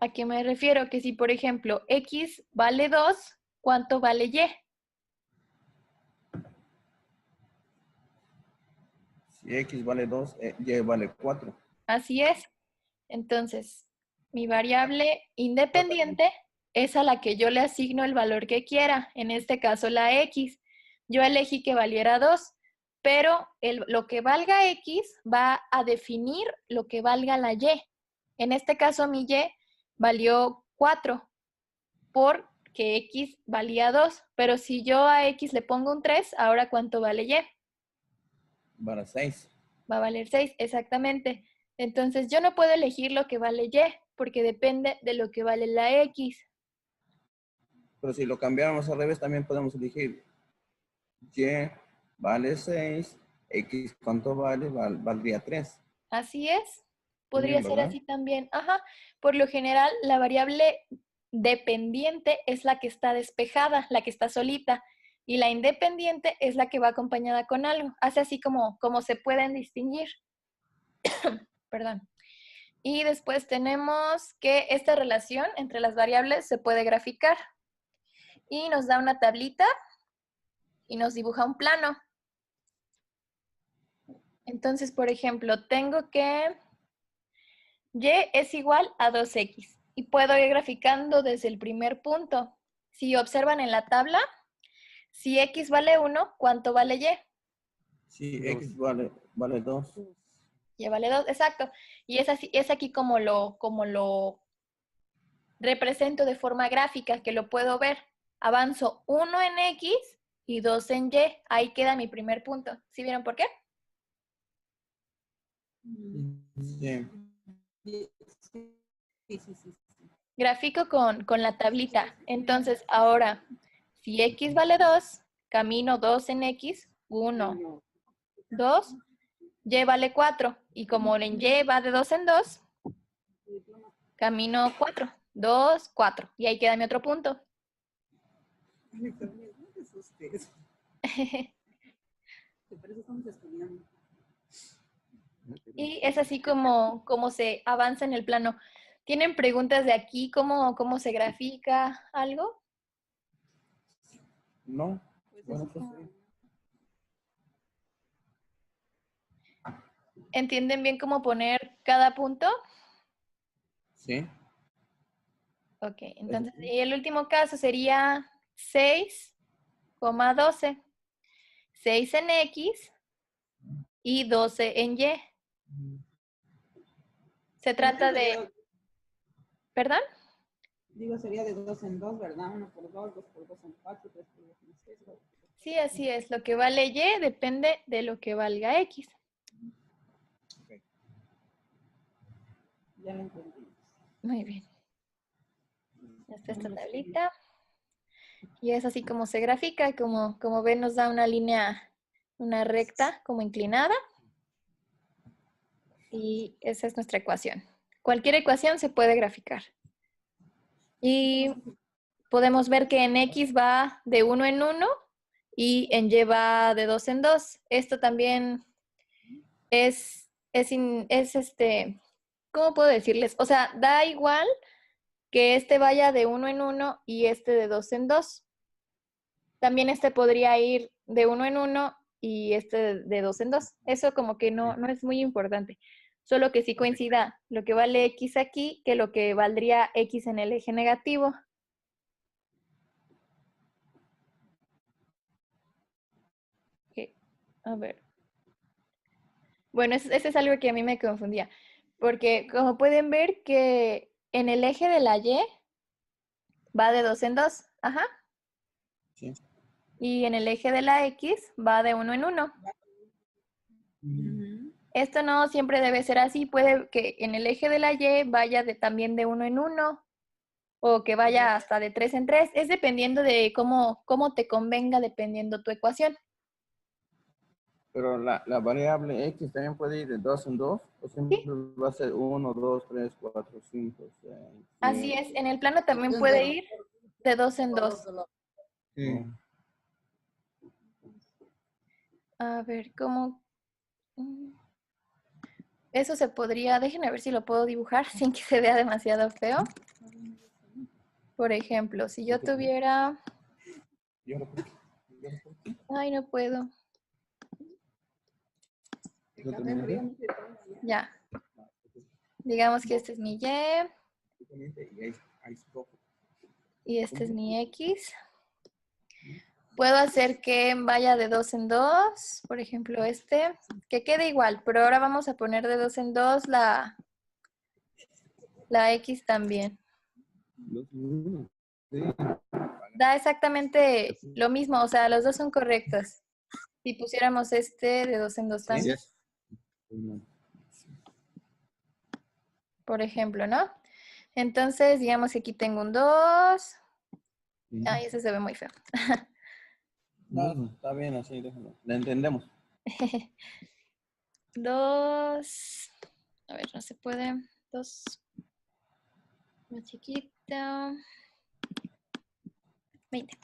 ¿A qué me refiero? Que si, por ejemplo, X vale 2, ¿cuánto vale Y? Si X vale 2, Y vale 4. Así es. Entonces, mi variable independiente es a la que yo le asigno el valor que quiera, en este caso la X. Yo elegí que valiera 2, pero lo que valga X va a definir lo que valga la Y. En este caso mi Y valió 4 porque X valía 2, pero si yo a X le pongo un 3, ¿ahora cuánto vale Y? Vale 6. Va a valer 6, exactamente. Entonces yo no puedo elegir lo que vale Y, porque depende de lo que vale la X. Pero si lo cambiáramos al revés, también podemos elegir Y vale 6, X cuánto vale, valdría 3. Así es. Podría Bien, ser ¿verdad? así también. Ajá. Por lo general, la variable dependiente es la que está despejada, la que está solita. Y la independiente es la que va acompañada con algo. Hace así como se pueden distinguir. Perdón. Y después tenemos que esta relación entre las variables se puede graficar. Y nos da una tablita y nos dibuja un plano. Entonces, por ejemplo, tengo que y es igual a 2x. Y puedo ir graficando desde el primer punto. Si observan en la tabla, si x vale 1, ¿cuánto vale y? Sí, X vale 2. Y vale 2, exacto. Y es aquí como lo represento de forma gráfica, que lo puedo ver. Avanzo 1 en x y 2 en y. Ahí queda mi primer punto. ¿Sí vieron por qué? Sí. Sí. Grafico con la tablita. Entonces, ahora, si x vale 2, camino 2 en x, 1, 2, y vale 4. Y como en y va de 2 en 2, camino 4, 2, 4. Y ahí queda mi otro punto. Y es así como se avanza en el plano. ¿Tienen preguntas de aquí? ¿Cómo se grafica algo? No. Bueno, pues sí. ¿Entienden bien cómo poner cada punto? Sí. Ok, entonces, y el último caso sería 6,12. 6 en X y 12 en Y. Se trata de... ¿Perdón? Digo, sería de 2 en 2, ¿verdad? 1 por 2, 2 por 2 son 4, 3 por 2 son 6. Sí, así es. Lo que vale Y depende de lo que valga X. Ya lo entendí. Muy bien. Esta es esta tablita. Y es así como se grafica. Como ven, nos da una línea, una recta como inclinada. Y esa es nuestra ecuación. Cualquier ecuación se puede graficar. Y podemos ver que en X va de 1 en 1 y en Y va de 2 en 2. Esto también es ¿cómo puedo decirles? O sea, da igual que este vaya de 1 en 1 y este de 2 en 2. También este podría ir de 1 en 1 y este de 2 en 2. Eso como que no es muy importante. Solo que sí coincida lo que vale X aquí que lo que valdría X en el eje negativo. Okay. A ver. Bueno, ese es algo que a mí me confundía. Porque como pueden ver que en el eje de la Y va de 2 en 2. Ajá. Sí. Y en el eje de la X va de 1 en 1. Esto no siempre debe ser así. Puede que en el eje de la Y vaya también de 1 en 1 o que vaya hasta de 3 en 3. Es dependiendo de cómo te convenga, dependiendo tu ecuación. Pero la variable X también puede ir de 2 en 2. O siempre Sí, va a ser 1, 2, 3, 4, 5, 6, así 7. es. En el plano también Depende puede del ir de 2 en valor 2. de la... Sí. A ver, ¿cómo? Eso se podría, déjenme ver si lo puedo dibujar sin que se vea demasiado feo. Por ejemplo, si yo tuviera... Ay, no puedo. Ya. Digamos que este es mi Y este es mi X. Puedo hacer que vaya de 2 en 2. Por ejemplo, este. Que quede igual, pero ahora vamos a poner de 2 en 2 la X también. Da exactamente lo mismo, o sea, los dos son correctos. Si pusiéramos este de 2 en 2 también, por ejemplo, ¿no? Entonces, digamos que aquí tengo un 2. Ay, ese se ve muy feo. No, está bien así, déjalo. La entendemos. 2. A ver, no se puede. 2. Más chiquita. 20.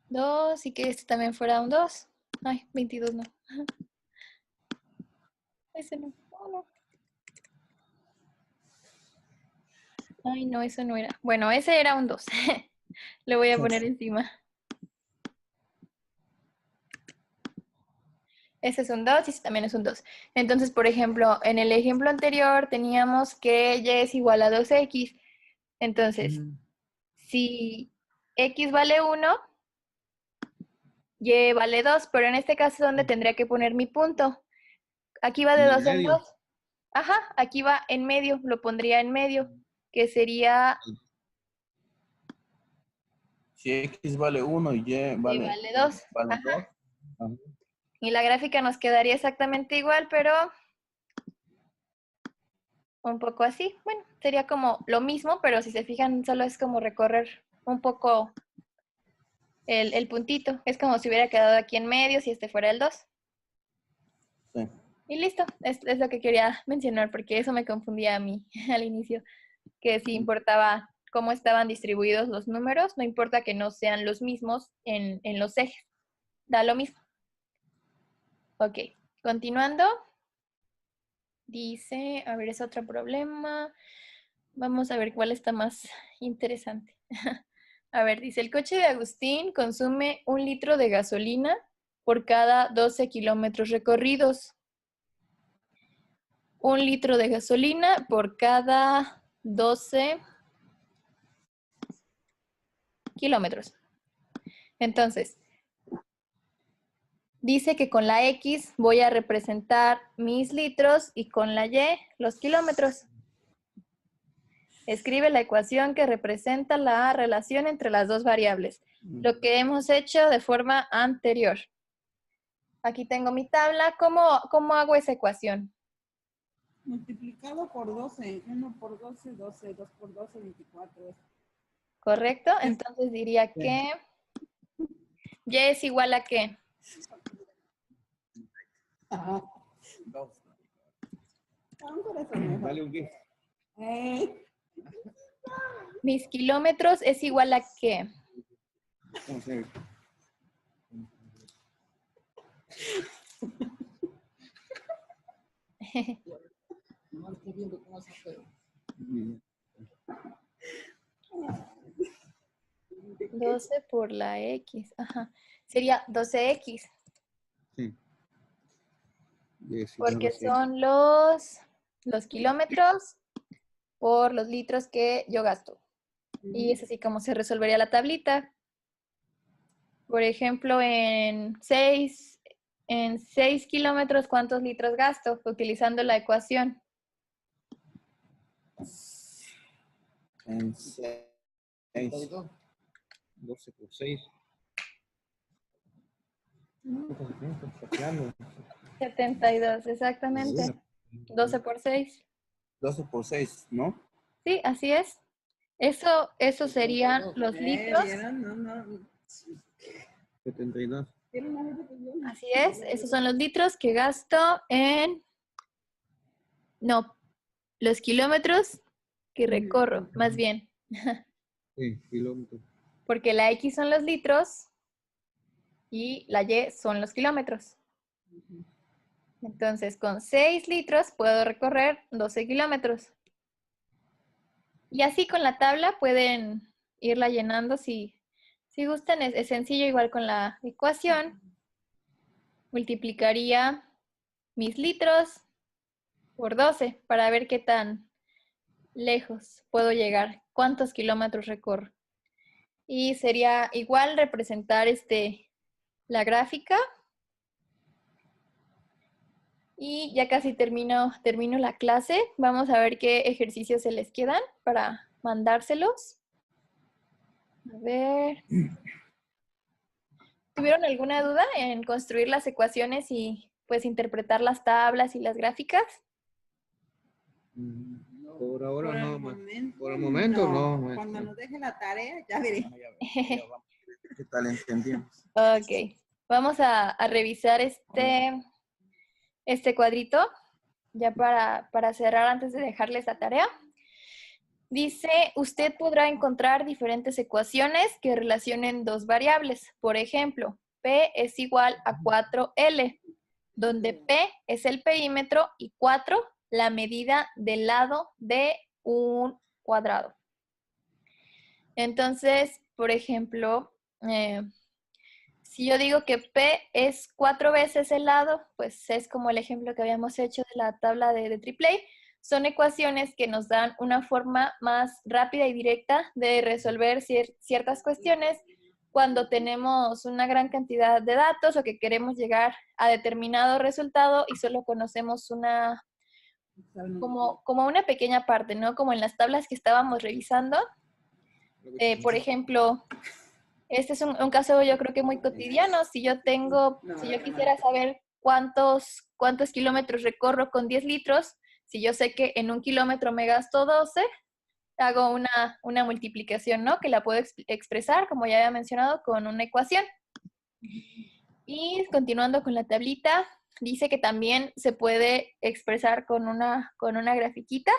2 y que este también fuera un 2. Ay, 22 no. Ese no. Oh, no. Ay, no, eso no era. Bueno, ese era un 2. Le voy a poner encima. Ese es un 2 y ese también es un 2. Entonces, por ejemplo, en el ejemplo anterior teníamos que y es igual a 2x. Entonces, si x vale 1, y vale 2, pero en este caso es donde tendría que poner mi punto. Aquí va de En el 2 en medio. 2. Ajá, aquí va en medio, lo pondría en medio, que sería Si X vale 1 y Y y vale, vale 2. vale Ajá. 2. Y la gráfica nos quedaría exactamente igual, pero un poco así. Bueno, sería como lo mismo, pero si se fijan, solo es como recorrer un poco el puntito. Es como si hubiera quedado aquí en medio si este fuera el 2. Sí. Y listo, es lo que quería mencionar, porque eso me confundía a mí al inicio, que si importaba cómo estaban distribuidos los números, no importa que no sean los mismos en los ejes, da lo mismo. Ok, continuando, dice, a ver, es otro problema. Vamos a ver cuál está más interesante. A ver, dice, el coche de Agustín consume 1 litro de gasolina por cada 12 kilómetros recorridos. 1 litro de gasolina por cada 12 kilómetros. Entonces, dice que con la X voy a representar mis litros y con la Y los kilómetros. Escribe la ecuación que representa la relación entre las dos variables. Lo que hemos hecho de forma anterior. Aquí tengo mi tabla. ¿Cómo hago esa ecuación? Multiplicado por 12. 1 por 12, 12. 2 por 12, 24. ¿Correcto? Entonces diría que Y es igual a ¿qué? Ajá. Un corazón mejor. Dale un GIF. Mis kilómetros es igual a ¿qué? Vamos a ver. No estoy viendo cómo se hace. 12 por la X. Ajá. Sería 12X. Sí. Porque son los kilómetros por los litros que yo gasto. Y es así como se resolvería la tablita. Por ejemplo, en 6 kilómetros, ¿cuántos litros gasto? Utilizando la ecuación. En 6. 12 por 6. 72, exactamente. 12 por 6. 12 por 6, ¿no? Sí, así es. Eso serían los litros. ¿Vieron? No. 72. Así es. Esos son los litros que gasto en... No, los kilómetros que recorro, más bien. Sí, kilómetros. Porque la X son los litros y la Y son los kilómetros. Entonces, con 6 litros puedo recorrer 12 kilómetros. Y así con la tabla pueden irla llenando si gustan. Es sencillo, igual con la ecuación. Multiplicaría mis litros por 12 para ver qué tan lejos puedo llegar, cuántos kilómetros recorro. Y sería igual representar la gráfica. Y ya casi termino la clase. Vamos a ver qué ejercicios se les quedan para mandárselos. A ver. ¿Tuvieron alguna duda en construir las ecuaciones y pues interpretar las tablas y las gráficas? Por ahora Por el no. momento, Por el momento no. Cuando nos deje la tarea, ya veré. ¿Qué tal entendimos? Ok. Vamos a revisar este cuadrito, ya para cerrar antes de dejarles la tarea. Dice, usted podrá encontrar diferentes ecuaciones que relacionen dos variables. Por ejemplo, P es igual a 4L, donde P es el perímetro y 4 la medida del lado de un cuadrado. Entonces, por ejemplo, si yo digo que P es 4 veces el lado, pues es como el ejemplo que habíamos hecho de la tabla de Tripley. Son ecuaciones que nos dan una forma más rápida y directa de resolver ciertas cuestiones cuando tenemos una gran cantidad de datos o que queremos llegar a determinado resultado y solo conocemos como una pequeña parte, ¿no? Como en las tablas que estábamos revisando. Por ejemplo, este es un caso yo creo que muy cotidiano. Si yo quisiera saber cuántos kilómetros recorro con 10 litros, si yo sé que en un kilómetro me gasto 12, hago una multiplicación, ¿no? Que la puedo expresar, como ya había mencionado, con una ecuación. Y continuando con la tablita, dice que también se puede expresar con una grafiquita,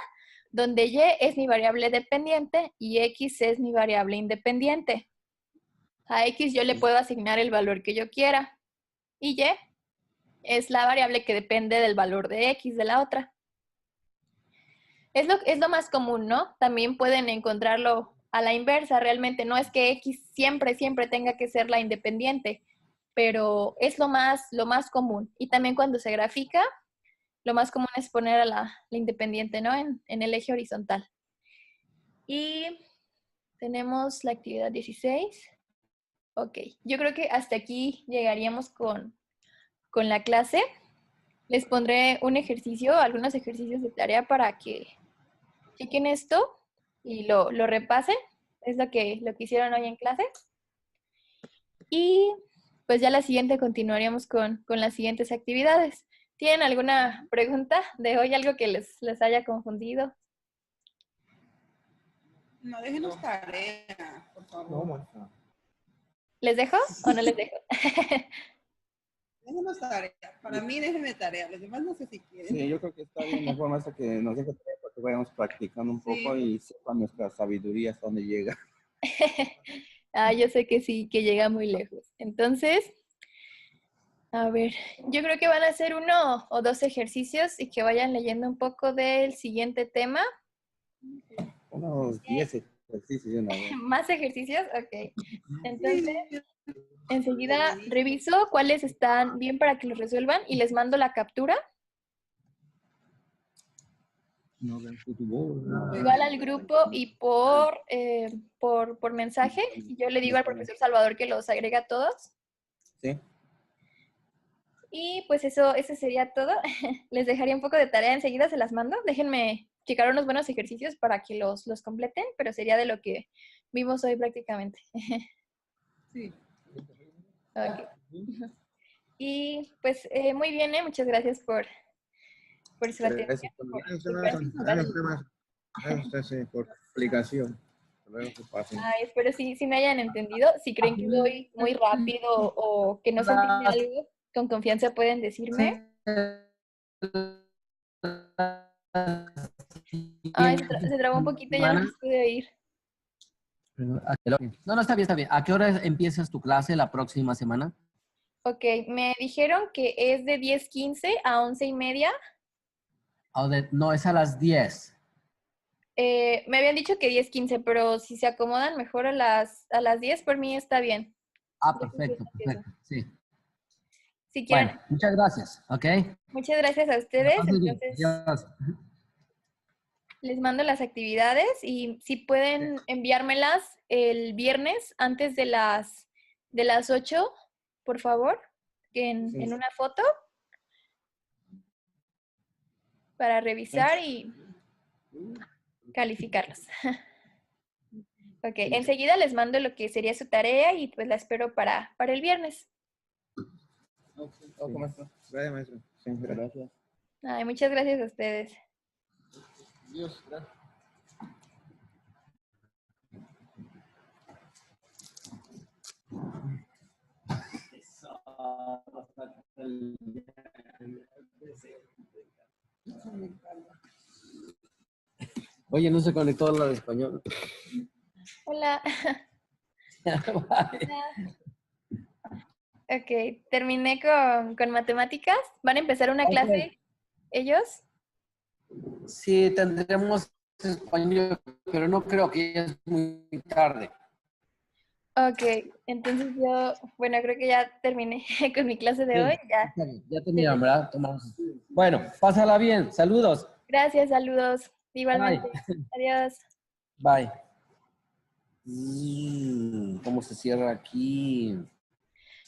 donde Y es mi variable dependiente y X es mi variable independiente. A X yo le puedo asignar el valor que yo quiera. Y Y es la variable que depende del valor de X de la otra. Es lo más común, ¿no? También pueden encontrarlo a la inversa. Realmente no es que X siempre tenga que ser la independiente, pero es lo más común. Y también cuando se grafica, lo más común es poner a la independiente, ¿no? En el eje horizontal. Y tenemos la actividad 16. Ok, yo creo que hasta aquí llegaríamos con la clase. Les pondré algunos ejercicios de tarea para que chequen esto y lo repasen. Es lo que hicieron hoy en clase. Y pues ya la siguiente continuaríamos con las siguientes actividades. ¿Tienen alguna pregunta de hoy? ¿Algo que les haya confundido? No, déjenos tarea, por favor. ¿Les dejo o no les dejo? Déjenos tarea. Para mí, déjenme tarea. Los demás no sé si quieren. Sí, yo creo que está bien mejor más que nos deje tarea para que vayamos practicando un poco y sepa nuestra sabiduría hasta dónde llega. Yo sé que sí, que llega muy lejos. Entonces, a ver, yo creo que van a hacer 1 o 2 ejercicios y que vayan leyendo un poco del siguiente tema. Unos 10 ejercicios de una vez. ¿Más ejercicios? Ok. Entonces, enseguida reviso cuáles están bien para que los resuelvan y les mando la captura. Igual al grupo y por mensaje. Y yo le digo al profesor Salvador que los agrega a todos. Sí. Y pues eso sería todo. Les dejaría un poco de tarea, enseguida se las mando. Déjenme checar unos buenos ejercicios para que los completen, pero sería de lo que vimos hoy prácticamente. Sí. Okay. Y pues muy bien, muchas gracias por su atención. Gracias por la explicación. Espero sí me hayan entendido. Si creen que voy muy rápido o que no se entiende algo, con confianza pueden decirme. Se trabó un poquito, ya no los pude oír. No, está bien. ¿A qué hora empiezas tu clase la próxima semana? Ok, me dijeron que es de 10:15 a 11:30. No, es a las 10. Me habían dicho que 10:15, pero si se acomodan mejor a las 10, por mí está bien. Perfecto. Sí. Si quieren. Bueno, muchas gracias, ¿ok? Muchas gracias a ustedes. Entonces, les mando las actividades y si pueden enviármelas el viernes antes de las 8, por favor, en una foto para revisar y calificarlos. Ok, enseguida les mando lo que sería su tarea y pues la espero para el viernes. ¿Cómo está? Gracias, maestro. Sí, gracias. Muchas gracias a ustedes. Dios, gracias. Oye, no se conectó la de español. Hola. Bye. Ok, terminé con matemáticas. ¿Van a empezar una Ok. clase ellos? Sí, tendremos español, pero no creo que ya es muy tarde. Ok, entonces yo, bueno, creo que ya terminé con mi clase de hoy. Sí, Ya. está bien. Ya terminaron, ¿verdad? Tomamos. Bueno, pásala bien. Saludos. Gracias, saludos. Bye. Igualmente. Adiós. Bye. ¿Cómo se cierra aquí?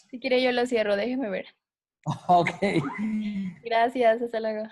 Si quiere yo lo cierro, déjeme ver. Ok. Gracias, hasta luego.